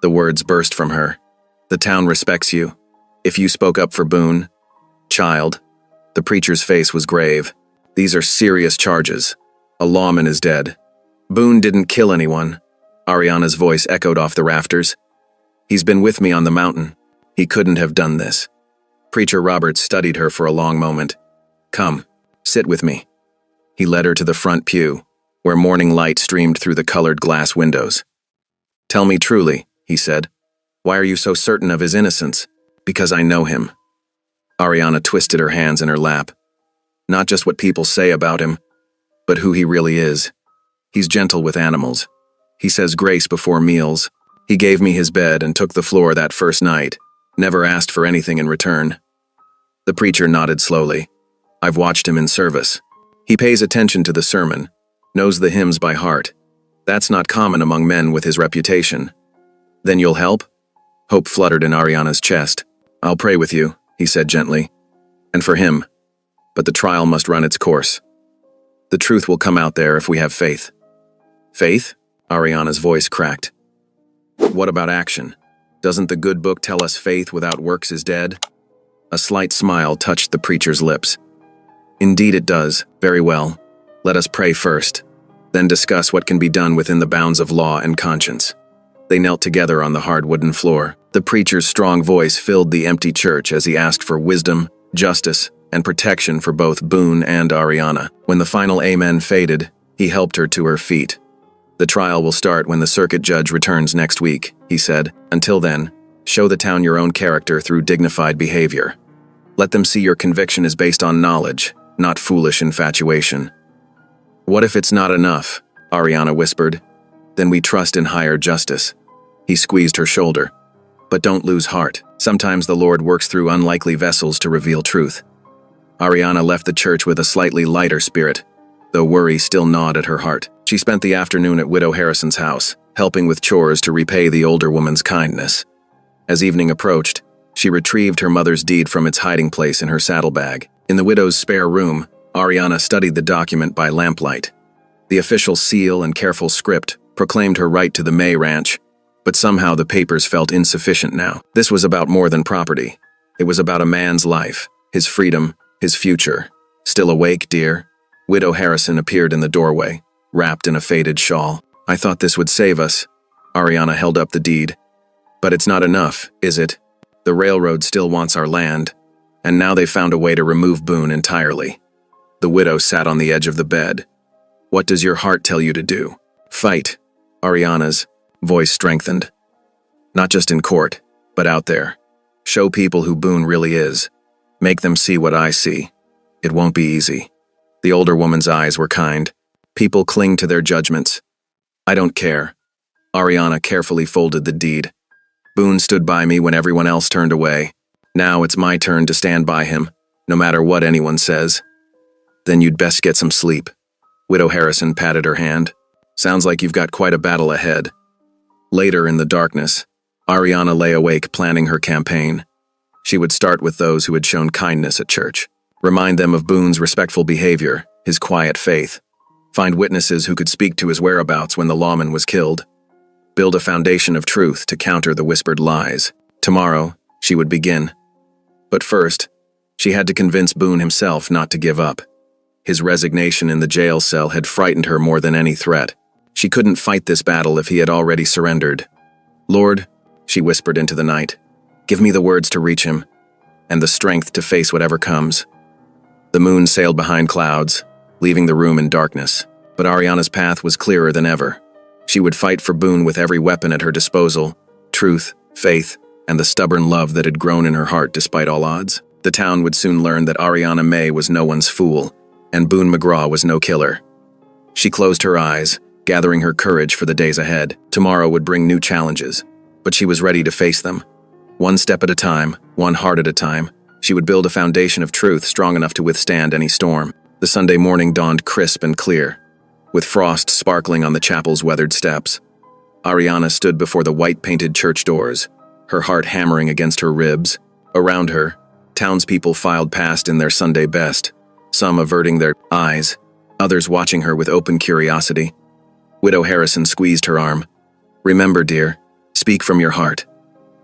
The words burst from her. The town respects you. If you spoke up for Boone. Child. The preacher's face was grave. These are serious charges. A lawman is dead. Boone didn't kill anyone. Ariana's voice echoed off the rafters. He's been with me on the mountain. He couldn't have done this. Preacher Roberts studied her for a long moment. Come, sit with me. He led her to the front pew, where morning light streamed through the colored glass windows. Tell me truly, he said. Why are you so certain of his innocence? Because I know him. Ariana twisted her hands in her lap. Not just what people say about him, but who he really is. He's gentle with animals. He says grace before meals. He gave me his bed and took the floor that first night. Never asked for anything in return. The preacher nodded slowly. I've watched him in service. He pays attention to the sermon, knows the hymns by heart. That's not common among men with his reputation. Then you'll help? Hope fluttered in Ariana's chest. I'll pray with you, he said gently. And for him. But the trial must run its course. The truth will come out there if we have faith. Faith? Ariana's voice cracked. What about action? Doesn't the good book tell us faith without works is dead? A slight smile touched the preacher's lips. Indeed it does. Very well. Let us pray first, then discuss what can be done within the bounds of law and conscience. They knelt together on the hard wooden floor. The preacher's strong voice filled the empty church as he asked for wisdom, justice, and protection for both Boone and Ariana. When the final amen faded, he helped her to her feet. The trial will start when the circuit judge returns next week, he said. Until then, show the town your own character through dignified behavior. Let them see your conviction is based on knowledge, not foolish infatuation. What if it's not enough? Ariana whispered. Then we trust in higher justice. He squeezed her shoulder. But don't lose heart. Sometimes the Lord works through unlikely vessels to reveal truth. Ariana left the church with a slightly lighter spirit, though worry still gnawed at her heart. She spent the afternoon at Widow Harrison's house, helping with chores to repay the older woman's kindness. As evening approached, she retrieved her mother's deed from its hiding place in her saddlebag. In the widow's spare room, Ariana studied the document by lamplight. The official seal and careful script proclaimed her right to the May Ranch, but somehow the papers felt insufficient now. This was about more than property. It was about a man's life, his freedom, his future. Still awake, dear? Widow Harrison appeared in the doorway, wrapped in a faded shawl. I thought this would save us. Ariana held up the deed. But it's not enough, is it? The railroad still wants our land, and now they found a way to remove Boone entirely. The widow sat on the edge of the bed. What does your heart tell you to do? Fight. Ariana's voice strengthened. Not just in court, but out there. Show people who Boone really is. Make them see what I see. It won't be easy. The older woman's eyes were kind. People cling to their judgments. I don't care. Ariana carefully folded the deed. Boone stood by me when everyone else turned away. Now it's my turn to stand by him, no matter what anyone says. Then you'd best get some sleep. Widow Harrison patted her hand. Sounds like you've got quite a battle ahead. Later in the darkness, Ariana lay awake planning her campaign. She would start with those who had shown kindness at church. Remind them of Boone's respectful behavior, his quiet faith. Find witnesses who could speak to his whereabouts when the lawman was killed. Build a foundation of truth to counter the whispered lies. Tomorrow, she would begin. But first, she had to convince Boone himself not to give up. His resignation in the jail cell had frightened her more than any threat. She couldn't fight this battle if he had already surrendered. Lord, she whispered into the night, give me the words to reach him, and the strength to face whatever comes. The moon sailed behind clouds, leaving the room in darkness, but Ariana's path was clearer than ever. She would fight for Boone with every weapon at her disposal, truth, faith, and the stubborn love that had grown in her heart despite all odds. The town would soon learn that Ariana May was no one's fool, and Boone McGraw was no killer. She closed her eyes, gathering her courage for the days ahead. Tomorrow would bring new challenges, but she was ready to face them. One step at a time, one heart at a time, she would build a foundation of truth strong enough to withstand any storm. The Sunday morning dawned crisp and clear, with frost sparkling on the chapel's weathered steps. Ariana stood before the white-painted church doors, her heart hammering against her ribs. Around her, townspeople filed past in their Sunday best, some averting their eyes, others watching her with open curiosity. Widow Harrison squeezed her arm. "Remember, dear, speak from your heart."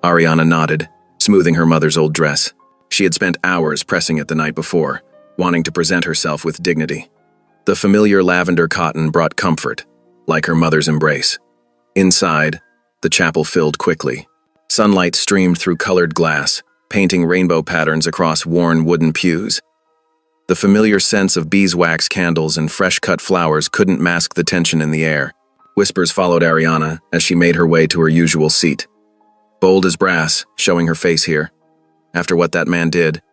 Ariana nodded, smoothing her mother's old dress. She had spent hours pressing it the night before, wanting to present herself with dignity. The familiar lavender cotton brought comfort, like her mother's embrace. Inside, the chapel filled quickly. Sunlight streamed through colored glass, painting rainbow patterns across worn wooden pews. The familiar scents of beeswax candles and fresh-cut flowers couldn't mask the tension in the air. Whispers followed Ariana as she made her way to her usual seat. Bold as brass, showing her face here. After what that man did,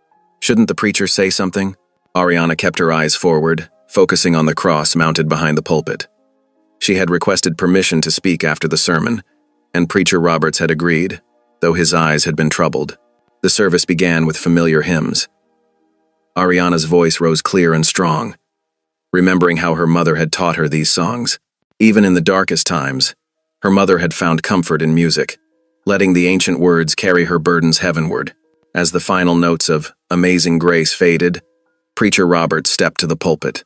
shouldn't the preacher say something? Ariana kept her eyes forward, focusing on the cross mounted behind the pulpit. She had requested permission to speak after the sermon, and Preacher Roberts had agreed, though his eyes had been troubled. The service began with familiar hymns. Ariana's voice rose clear and strong, remembering how her mother had taught her these songs. Even in the darkest times, her mother had found comfort in music, letting the ancient words carry her burdens heavenward. As the final notes of Amazing Grace faded, Preacher Roberts stepped to the pulpit.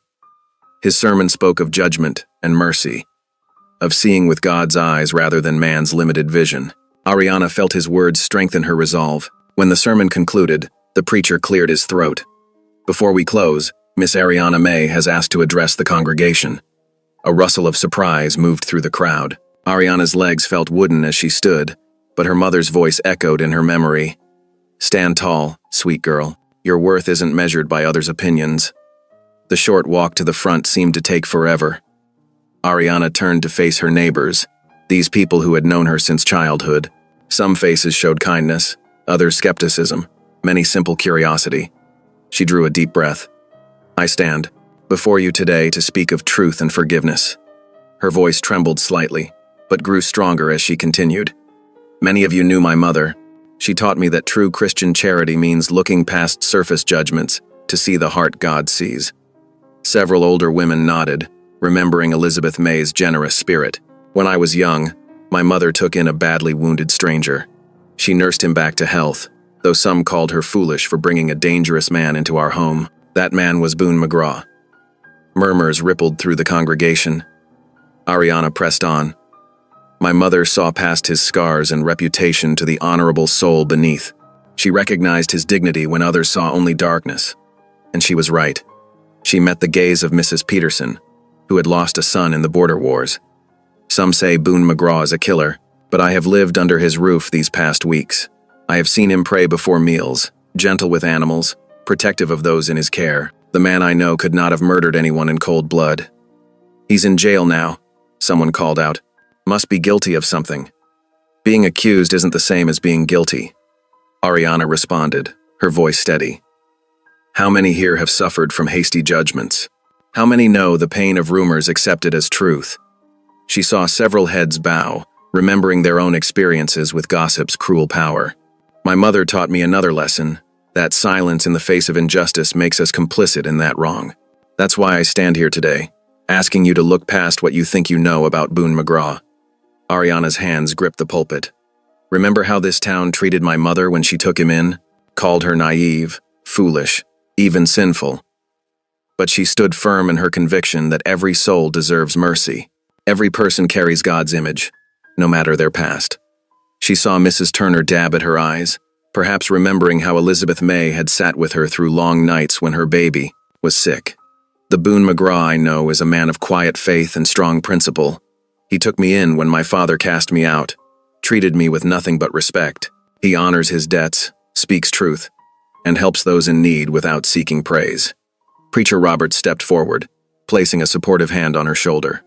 His sermon spoke of judgment and mercy, of seeing with God's eyes rather than man's limited vision. Ariana felt his words strengthen her resolve. When the sermon concluded, the preacher cleared his throat. "Before we close, Miss Ariana May has asked to address the congregation." A rustle of surprise moved through the crowd. Ariana's legs felt wooden as she stood, but her mother's voice echoed in her memory. "Stand tall, sweet girl. Your worth isn't measured by others' opinions." The short walk to the front seemed to take forever. Ariana turned to face her neighbors, these people who had known her since childhood. Some faces showed kindness, others skepticism, many simple curiosity. She drew a deep breath. "I stand before you today to speak of truth and forgiveness." Her voice trembled slightly, but grew stronger as she continued. "Many of you knew my mother. She taught me that true Christian charity means looking past surface judgments to see the heart God sees." Several older women nodded, remembering Elizabeth May's generous spirit. "When I was young, my mother took in a badly wounded stranger. She nursed him back to health, though some called her foolish for bringing a dangerous man into our home. That man was Boone McGraw." Murmurs rippled through the congregation. Ariana pressed on. "My mother saw past his scars and reputation to the honorable soul beneath. She recognized his dignity when others saw only darkness. And she was right. She met the gaze of Mrs. Peterson, who had lost a son in the border wars. Some say Boone McGraw is a killer, but I have lived under his roof these past weeks. I have seen him pray before meals, gentle with animals, protective of those in his care. The man I know could not have murdered anyone in cold blood." "He's in jail now," someone called out. "Must be guilty of something." "Being accused isn't the same as being guilty," Ariana responded, her voice steady. "How many here have suffered from hasty judgments? How many know the pain of rumors accepted as truth?" She saw several heads bow, remembering their own experiences with gossip's cruel power. "My mother taught me another lesson, that silence in the face of injustice makes us complicit in that wrong. That's why I stand here today, asking you to look past what you think you know about Boone McGraw." Ariana's hands gripped the pulpit. "Remember how this town treated my mother when she took him in? Called her naive, foolish, even sinful. But she stood firm in her conviction that every soul deserves mercy. Every person carries God's image, no matter their past." She saw Mrs. Turner dab at her eyes, perhaps remembering how Elizabeth May had sat with her through long nights when her baby was sick. "The Boone McGraw I know is a man of quiet faith and strong principle. He took me in when my father cast me out, treated me with nothing but respect. He honors his debts, speaks truth, and helps those in need without seeking praise." Preacher Roberts stepped forward, placing a supportive hand on her shoulder.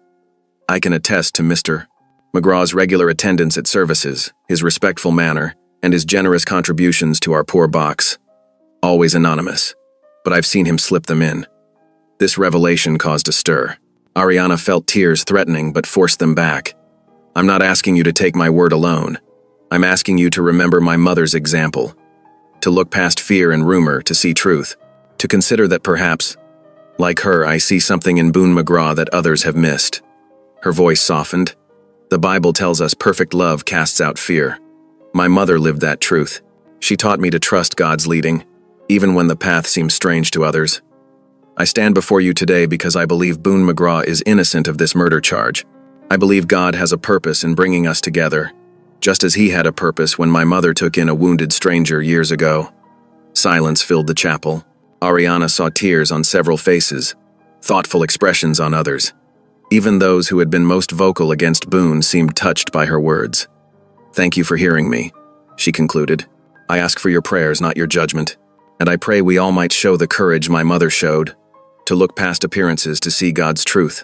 "I can attest to Mr. McGraw's regular attendance at services, his respectful manner, and his generous contributions to our poor box. Always anonymous, but I've seen him slip them in." This revelation caused a stir. Ariana felt tears threatening but forced them back. I'm not asking you to take my word alone. I'm asking you to remember my mother's example. To look past fear and rumor to see truth. To consider that perhaps, like her, I see something in Boone McGraw that others have missed. Her voice softened. The Bible tells us perfect love casts out fear. My mother lived that truth. She taught me to trust God's leading, even when the path seems strange to others. I stand before you today because I believe Boone McGraw is innocent of this murder charge. I believe God has a purpose in bringing us together, just as he had a purpose when my mother took in a wounded stranger years ago. Silence filled the chapel. Ariana saw tears on several faces, thoughtful expressions on others. Even those who had been most vocal against Boone seemed touched by her words. Thank you for hearing me, she concluded. I ask for your prayers, not your judgment, and I pray we all might show the courage my mother showed, to look past appearances to see God's truth.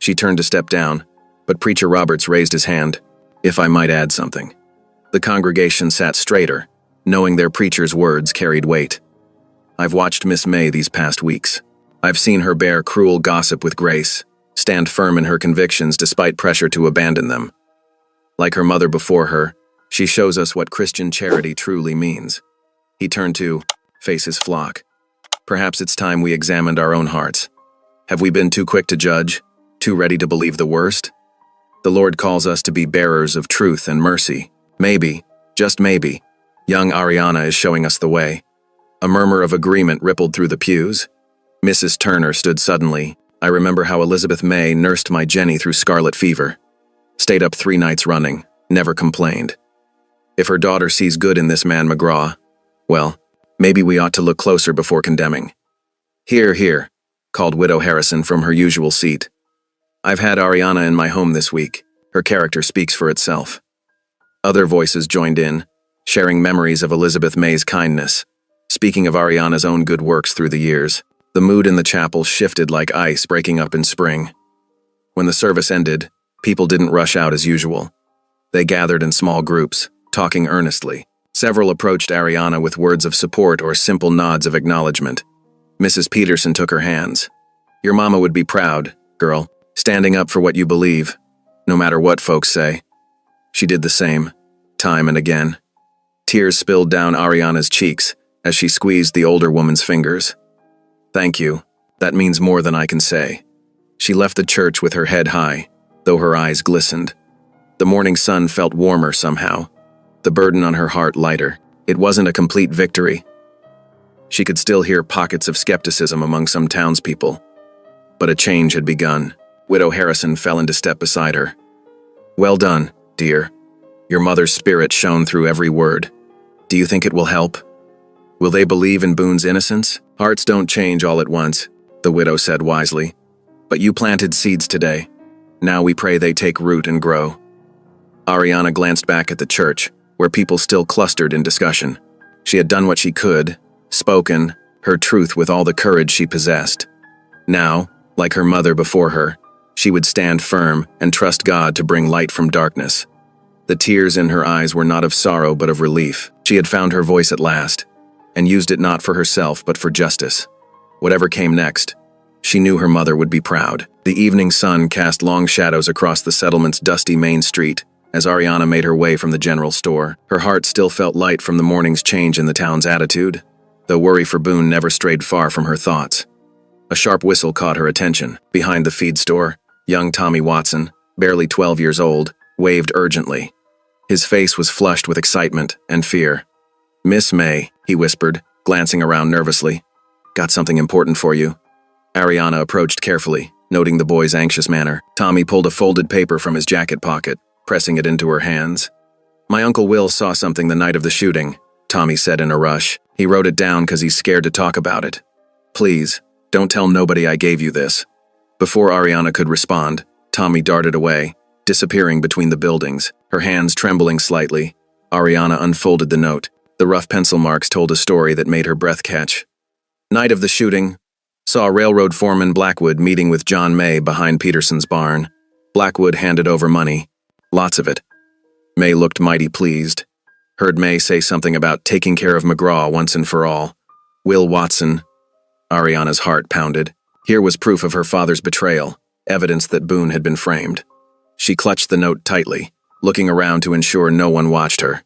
She turned to step down, but Preacher Roberts raised his hand. If I might add something. The congregation sat straighter, knowing their preacher's words carried weight. I've watched Miss May these past weeks. I've seen her bear cruel gossip with grace, stand firm in her convictions despite pressure to abandon them. Like her mother before her, she shows us what Christian charity truly means. He turned to face his flock. Perhaps it's time we examined our own hearts. Have we been too quick to judge, too ready to believe the worst? The Lord calls us to be bearers of truth and mercy. Maybe, just maybe, young Ariana is showing us the way. A murmur of agreement rippled through the pews. Mrs. Turner stood suddenly. I remember how Elizabeth May nursed my Jenny through scarlet fever. Stayed up 3 nights running, never complained. If her daughter sees good in this man McGraw, well, maybe we ought to look closer before condemning. Here, here, called Widow Harrison from her usual seat. I've had Ariana in my home this week. Her character speaks for itself. Other voices joined in, sharing memories of Elizabeth May's kindness, speaking of Ariana's own good works through the years. The mood in the chapel shifted like ice breaking up in spring. When the service ended, people didn't rush out as usual. They gathered in small groups, talking earnestly. Several approached Ariana with words of support or simple nods of acknowledgement. Mrs. Peterson took her hands. Your mama would be proud, girl, standing up for what you believe, no matter what folks say. She did the same, time and again. Tears spilled down Ariana's cheeks as she squeezed the older woman's fingers. Thank you. That means more than I can say. She left the church with her head high, though her eyes glistened. The morning sun felt warmer somehow, the burden on her heart lighter. It wasn't a complete victory. She could still hear pockets of skepticism among some townspeople. But a change had begun. Widow Harrison fell into step beside her. Well done, dear. Your mother's spirit shone through every word. Do you think it will help? Will they believe in Boone's innocence? Hearts don't change all at once, the widow said wisely. But you planted seeds today. Now we pray they take root and grow. Ariana glanced back at the church, where people still clustered in discussion. She had done what she could, spoken her truth with all the courage she possessed. Now, like her mother before her, she would stand firm and trust God to bring light from darkness. The tears in her eyes were not of sorrow but of relief. She had found her voice at last, and used it not for herself but for justice. Whatever came next, she knew her mother would be proud. The evening sun cast long shadows across the settlement's dusty main street as Ariana made her way from the general store. Her heart still felt light from the morning's change in the town's attitude, though worry for Boone never strayed far from her thoughts. A sharp whistle caught her attention. Behind the feed store, young Tommy Watson, barely 12 years old, waved urgently. His face was flushed with excitement and fear. Miss May, he whispered, glancing around nervously. Got something important for you. Ariana approached carefully, noting the boy's anxious manner. Tommy pulled a folded paper from his jacket pocket, pressing it into her hands. My Uncle Will saw something the night of the shooting, Tommy said in a rush. He wrote it down because he's scared to talk about it. Please, don't tell nobody I gave you this. Before Ariana could respond, Tommy darted away, disappearing between the buildings. Her hands trembling slightly, Ariana unfolded the note. The rough pencil marks told a story that made her breath catch. Night of the shooting, saw railroad foreman Blackwood meeting with John May behind Peterson's barn. Blackwood handed over money. Lots of it. May looked mighty pleased. Heard May say something about taking care of McGraw once and for all. Will Watson. Ariana's heart pounded. Here was proof of her father's betrayal. evidence that Boone had been framed. She clutched the note tightly, looking around to ensure no one watched her.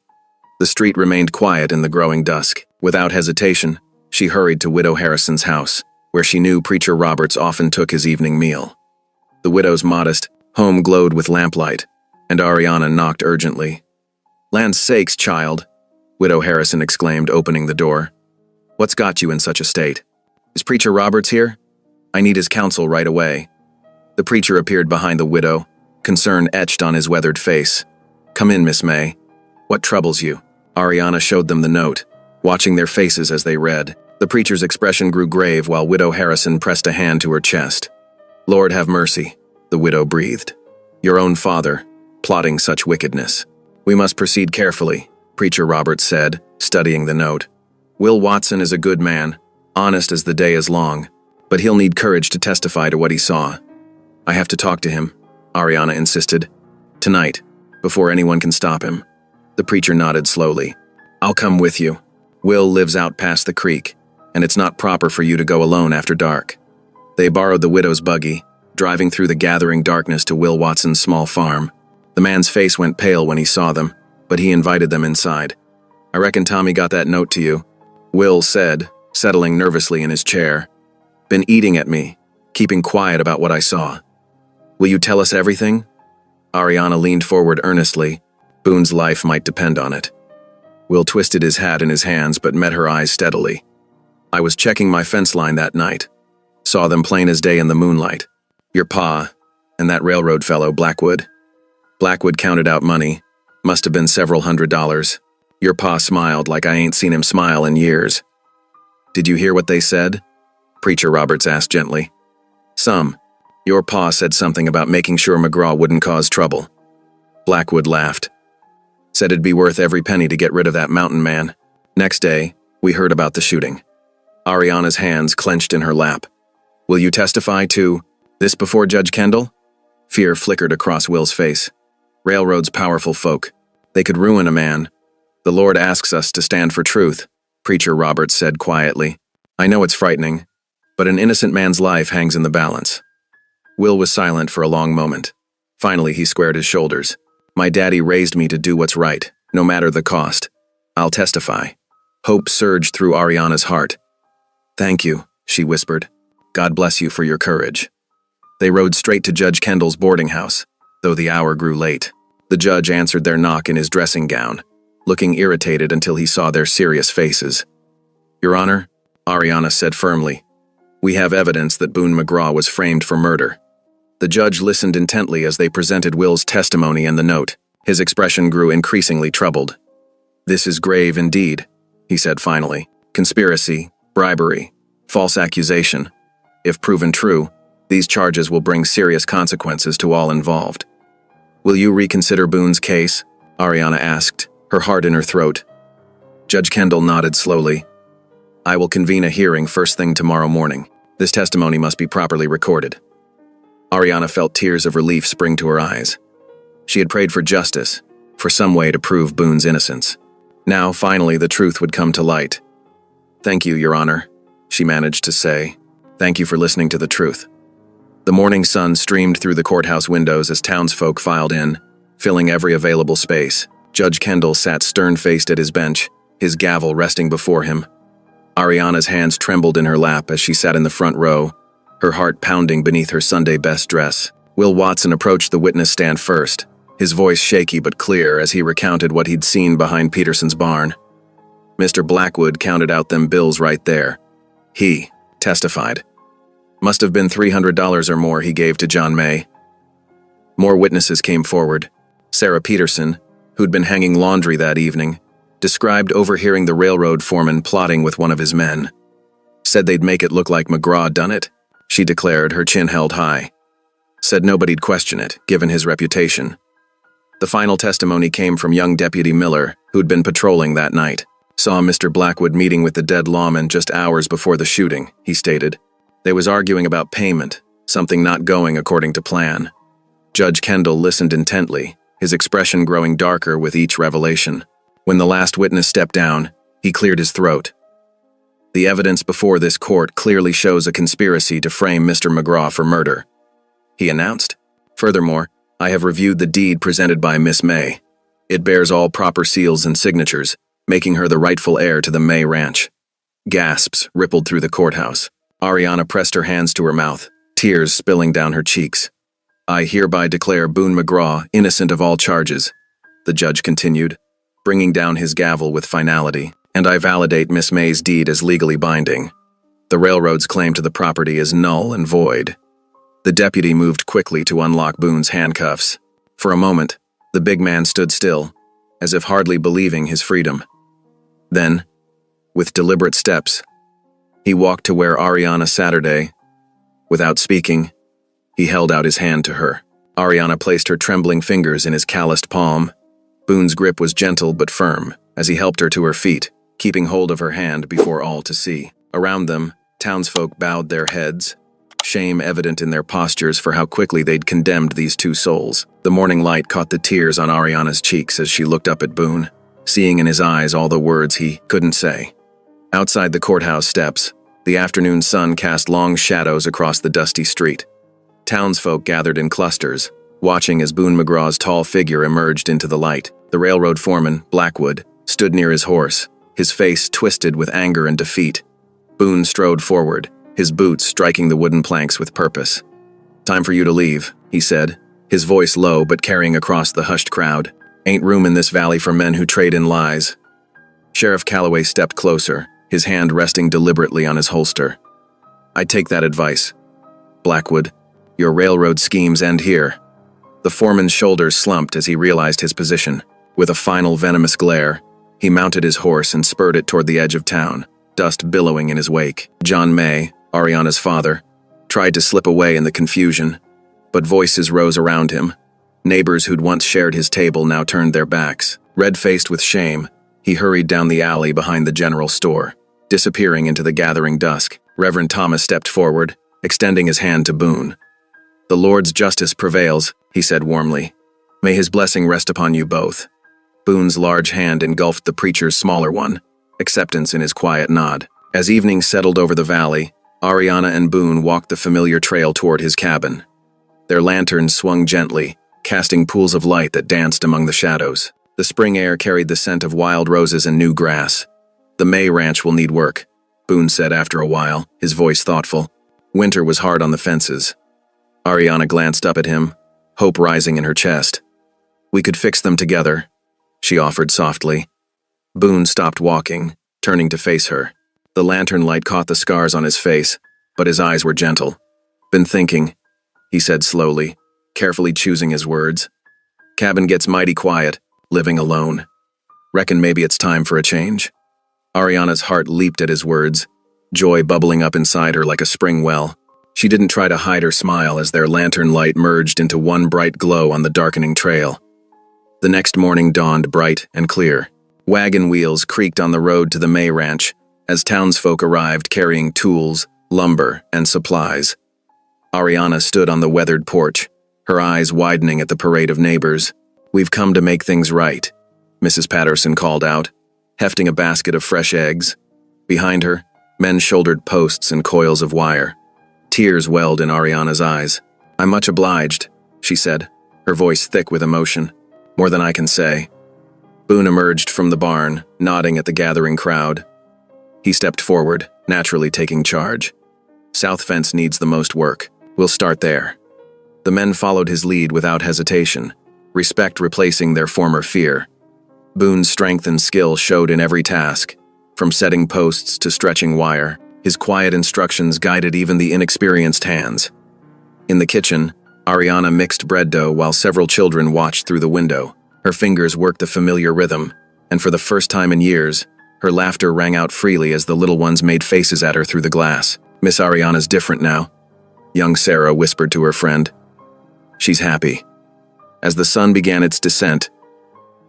The street remained quiet in the growing dusk. Without hesitation, she hurried to Widow Harrison's house, where she knew Preacher Roberts often took his evening meal. The widow's modest home glowed with lamplight, and Ariana knocked urgently. "Land's sakes, child," Widow Harrison exclaimed, opening the door. "What's got you in such a state? Is Preacher Roberts here? I need his counsel right away." The preacher appeared behind the widow, concern etched on his weathered face. "Come in, Miss May. What troubles you?" Ariana showed them the note, watching their faces as they read. The preacher's expression grew grave while Widow Harrison pressed a hand to her chest. "Lord have mercy," the widow breathed. "Your own father, plotting such wickedness. We must proceed carefully," Preacher Roberts said, studying the note. "Will Watson is a good man, honest as the day is long, but he'll need courage to testify to what he saw." "I have to talk to him," Ariana insisted. "Tonight, before anyone can stop him." The preacher nodded slowly. "I'll come with you. Will lives out past the creek, and it's not proper for you to go alone after dark." They borrowed the widow's buggy, driving through the gathering darkness to Will Watson's small farm. The man's face went pale when he saw them, but he invited them inside. "I reckon Tommy got that note to you," Will said, settling nervously in his chair. "Been eating at me, keeping quiet about what I saw. Will you tell us everything?" Ariana leaned forward earnestly. Boone's life might depend on it. Will twisted his hat in his hands but met her eyes steadily. "I was checking my fence line that night. Saw them plain as day in the moonlight. Your pa, and that railroad fellow, Blackwood. Blackwood counted out money. Must have been several $100s. Your pa smiled like I ain't seen him smile in years." "Did you hear what they said?" Preacher Roberts asked gently. "Some. Your pa said something about making sure McGraw wouldn't cause trouble." Blackwood laughed. "Said it'd be worth every penny to get rid of that mountain man." Next day, we heard about the shooting. Ariana's hands clenched in her lap. "Will you testify to this before Judge Kendall?" Fear flickered across Will's face. "Railroad's powerful folk. They could ruin a man. The Lord asks us to stand for truth," Preacher Roberts said quietly. "I know it's frightening, but an innocent man's life hangs in the balance." Will was silent for a long moment. Finally, he squared his shoulders. "My daddy raised me to do what's right, no matter the cost. I'll testify." Hope surged through Ariana's heart. "Thank you," she whispered. "God bless you for your courage." They rode straight to Judge Kendall's boarding house, though the hour grew late. The judge answered their knock in his dressing gown, looking irritated until he saw their serious faces. "Your Honor," Ariana said firmly, "we have evidence that Boone McGraw was framed for murder." The judge listened intently as they presented Will's testimony and the note. His expression grew increasingly troubled. "This is grave indeed," he said finally. "Conspiracy, bribery, false accusation. If proven true, these charges will bring serious consequences to all involved." "Will you reconsider Boone's case?" Ariana asked, her heart in her throat. Judge Kendall nodded slowly. "I will convene a hearing first thing tomorrow morning. This testimony must be properly recorded." Ariana felt tears of relief spring to her eyes. She had prayed for justice, for some way to prove Boone's innocence. Now, finally, the truth would come to light. "Thank you, Your Honor," she managed to say. "Thank you for listening to the truth." The morning sun streamed through the courthouse windows as townsfolk filed in, filling every available space. Judge Kendall sat stern-faced at his bench, his gavel resting before him. Ariana's hands trembled in her lap as she sat in the front row, her heart pounding beneath her Sunday best dress. Will Watson approached the witness stand first, his voice shaky but clear as he recounted what he'd seen behind Peterson's barn. "Mr. Blackwood counted out them bills right there. He testified. Must have been $300 or more he gave to John May." More witnesses came forward. Sarah Peterson, who'd been hanging laundry that evening, described overhearing the railroad foreman plotting with one of his men. "Said they'd make it look like McGraw done it," she declared, her chin held high. "Said nobody'd question it, given his reputation." The final testimony came from young Deputy Miller, who'd been patrolling that night. "Saw Mr. Blackwood meeting with the dead lawman just hours before the shooting," he stated. "They was arguing about payment, something not going according to plan." Judge Kendall listened intently, his expression growing darker with each revelation. When the last witness stepped down, he cleared his throat. "The evidence before this court clearly shows a conspiracy to frame Mr. McGraw for murder." he announced. Furthermore, I have reviewed the deed presented by Miss May. It bears all proper seals and signatures, making her the rightful heir to the May Ranch. Gasps rippled through the courthouse. Ariana pressed her hands to her mouth, tears spilling down her cheeks. I hereby declare Boone McGraw innocent of all charges, the judge continued, bringing down his gavel with finality, and I validate Miss May's deed as legally binding. The railroad's claim to the property is null and void. The deputy moved quickly to unlock Boone's handcuffs. For a moment, the big man stood still, as if hardly believing his freedom. Then, with deliberate steps, he walked to where Ariana Saturday. Without speaking, he held out his hand to her. Ariana placed her trembling fingers in his calloused palm. Boone's grip was gentle but firm as he helped her to her feet, keeping hold of her hand before all to see. Around them, townsfolk bowed their heads, shame evident in their postures for how quickly they'd condemned these two souls. The morning light caught the tears on Ariana's cheeks as she looked up at Boone, seeing in his eyes all the words he couldn't say. Outside the courthouse steps, the afternoon sun cast long shadows across the dusty street. Townsfolk gathered in clusters, watching as Boone McGraw's tall figure emerged into the light. The railroad foreman, Blackwood, stood near his horse, his face twisted with anger and defeat. Boone strode forward, his boots striking the wooden planks with purpose. Time for you to leave, he said, his voice low but carrying across the hushed crowd. Ain't room in this valley for men who trade in lies. Sheriff Calloway stepped closer, his hand resting deliberately on his holster. I take that advice. Blackwood, your railroad schemes end here. The foreman's shoulders slumped as he realized his position. With a final venomous glare, he mounted his horse and spurred it toward the edge of town, dust billowing in his wake. John May, Ariana's father, tried to slip away in the confusion, but voices rose around him. Neighbors who'd once shared his table now turned their backs. Red-faced with shame, he hurried down the alley behind the general store, disappearing into the gathering dusk. Reverend Thomas stepped forward, extending his hand to Boone. The Lord's justice prevails, he said warmly. May his blessing rest upon you both. Boone's large hand engulfed the preacher's smaller one, acceptance in his quiet nod. As evening settled over the valley, Ariana and Boone walked the familiar trail toward his cabin. Their lanterns swung gently, casting pools of light that danced among the shadows. The spring air carried the scent of wild roses and new grass. The May Ranch will need work, Boone said after a while, his voice thoughtful. Winter was hard on the fences. Ariana glanced up at him, hope rising in her chest. We could fix them together, she offered softly. Boone stopped walking, turning to face her. The lantern light caught the scars on his face, but his eyes were gentle. Been thinking, he said slowly, carefully choosing his words. Cabin gets mighty quiet, living alone. Reckon maybe it's time for a change? Ariana's heart leaped at his words, joy bubbling up inside her like a spring well. She didn't try to hide her smile as their lantern light merged into one bright glow on the darkening trail. The next morning dawned bright and clear. Wagon wheels creaked on the road to the May Ranch as townsfolk arrived carrying tools, lumber, and supplies. Ariana stood on the weathered porch, her eyes widening at the parade of neighbors. We've come to make things right, Mrs. Patterson called out, hefting a basket of fresh eggs. Behind her, men shouldered posts and coils of wire. Tears welled in Ariana's eyes. I'm much obliged, she said, her voice thick with emotion. More than I can say. Boone emerged from the barn, nodding at the gathering crowd. He stepped forward, naturally taking charge. South Fence needs the most work. We'll start there. The men followed his lead without hesitation, respect replacing their former fear. Boone's strength and skill showed in every task, from setting posts to stretching wire. His quiet instructions guided even the inexperienced hands. In the kitchen, Ariana mixed bread dough while several children watched through the window. Her fingers worked the familiar rhythm, and for the first time in years, her laughter rang out freely as the little ones made faces at her through the glass. Miss Ariana's different now, young Sarah whispered to her friend. She's happy. As the sun began its descent,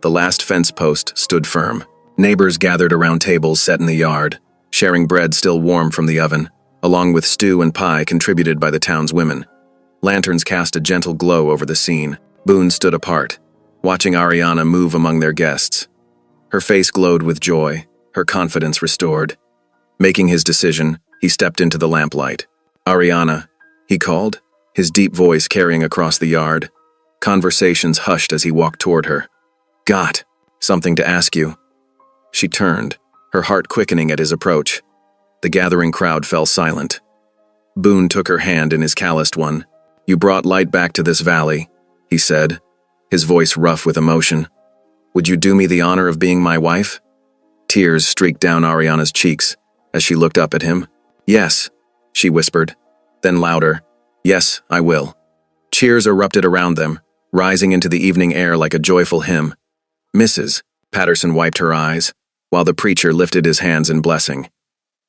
the last fence post stood firm. Neighbors gathered around tables set in the yard, sharing bread still warm from the oven, along with stew and pie contributed by the town's women. Lanterns cast a gentle glow over the scene. Boone stood apart, watching Ariana move among their guests. Her face glowed with joy, her confidence restored. Making his decision, he stepped into the lamplight. Ariana, he called, his deep voice carrying across the yard. Conversations hushed as he walked toward her. "Got something to ask you." She turned, her heart quickening at his approach. The gathering crowd fell silent. Boone took her hand in his calloused one. "You brought light back to this valley," he said, his voice rough with emotion. "Would you do me the honor of being my wife?" Tears streaked down Ariana's cheeks as she looked up at him. "Yes," she whispered. Then louder, "Yes, I will." Cheers erupted around them, rising into the evening air like a joyful hymn. "Mrs." Patterson wiped her eyes, while the preacher lifted his hands in blessing.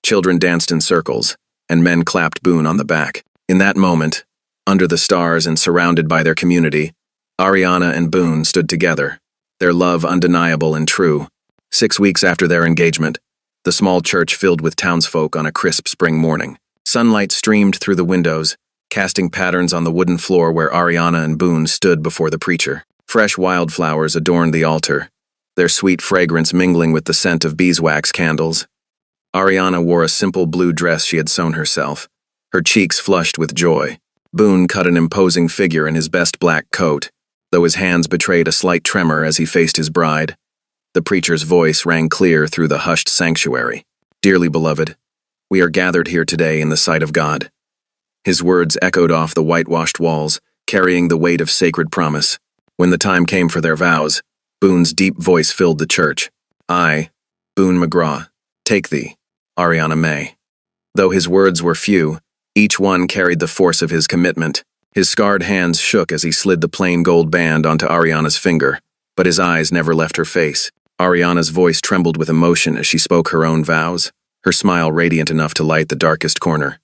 Children danced in circles, and men clapped Boone on the back. In that moment, under the stars and surrounded by their community, Ariana and Boone stood together, their love undeniable and true. 6 weeks after their engagement, the small church filled with townsfolk on a crisp spring morning. Sunlight streamed through the windows, casting patterns on the wooden floor where Ariana and Boone stood before the preacher. Fresh wildflowers adorned the altar, their sweet fragrance mingling with the scent of beeswax candles. Ariana wore a simple blue dress she had sewn herself, her cheeks flushed with joy. Boone cut an imposing figure in his best black coat, though his hands betrayed a slight tremor as he faced his bride. The preacher's voice rang clear through the hushed sanctuary. "Dearly beloved, we are gathered here today in the sight of God." His words echoed off the whitewashed walls, carrying the weight of sacred promise. When the time came for their vows, Boone's deep voice filled the church. "I, Boone McGraw, take thee, Ariana May." Though his words were few, each one carried the force of his commitment. His scarred hands shook as he slid the plain gold band onto Ariana's finger, but his eyes never left her face. Ariana's voice trembled with emotion as she spoke her own vows, her smile radiant enough to light the darkest corner.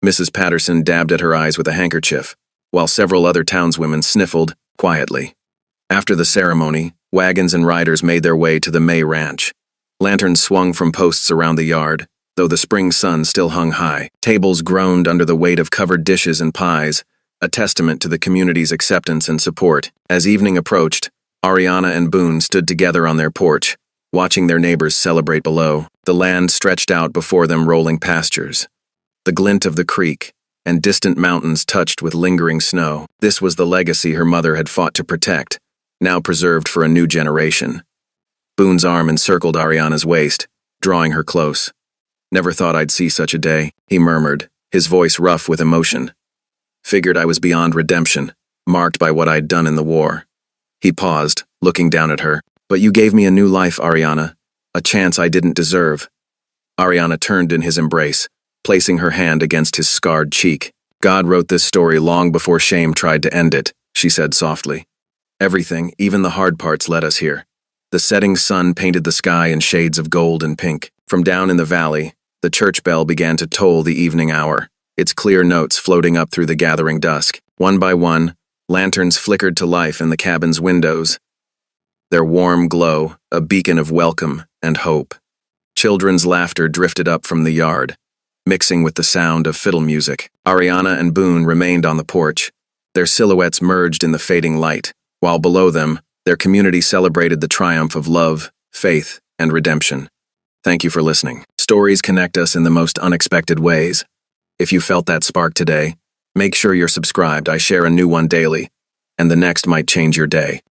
Mrs. Patterson dabbed at her eyes with a handkerchief, while several other townswomen sniffled quietly. After the ceremony, wagons and riders made their way to the May Ranch. Lanterns swung from posts around the yard, though the spring sun still hung high. Tables groaned under the weight of covered dishes and pies, a testament to the community's acceptance and support. As evening approached, Ariana and Boone stood together on their porch, watching their neighbors celebrate below. The land stretched out before them, rolling pastures, the glint of the creek, and distant mountains touched with lingering snow. This was the legacy her mother had fought to protect, now preserved for a new generation. Boone's arm encircled Ariana's waist, drawing her close. "Never thought I'd see such a day," he murmured, his voice rough with emotion. "Figured I was beyond redemption, marked by what I'd done in the war." He paused, looking down at her. "But you gave me a new life, Ariana, a chance I didn't deserve." Ariana turned in his embrace, placing her hand against his scarred cheek. "God wrote this story long before shame tried to end it," she said softly. "Everything, even the hard parts, led us here." The setting sun painted the sky in shades of gold and pink. From down in the valley, the church bell began to toll the evening hour, its clear notes floating up through the gathering dusk. One by one, lanterns flickered to life in the cabin's windows, their warm glow a beacon of welcome and hope. Children's laughter drifted up from the yard, mixing with the sound of fiddle music. Ariana and Boone remained on the porch, their silhouettes merged in the fading light, while below them, their community celebrated the triumph of love, faith, and redemption. Thank you for listening. Stories connect us in the most unexpected ways. If you felt that spark today, make sure you're subscribed. I share a new one daily, and the next might change your day.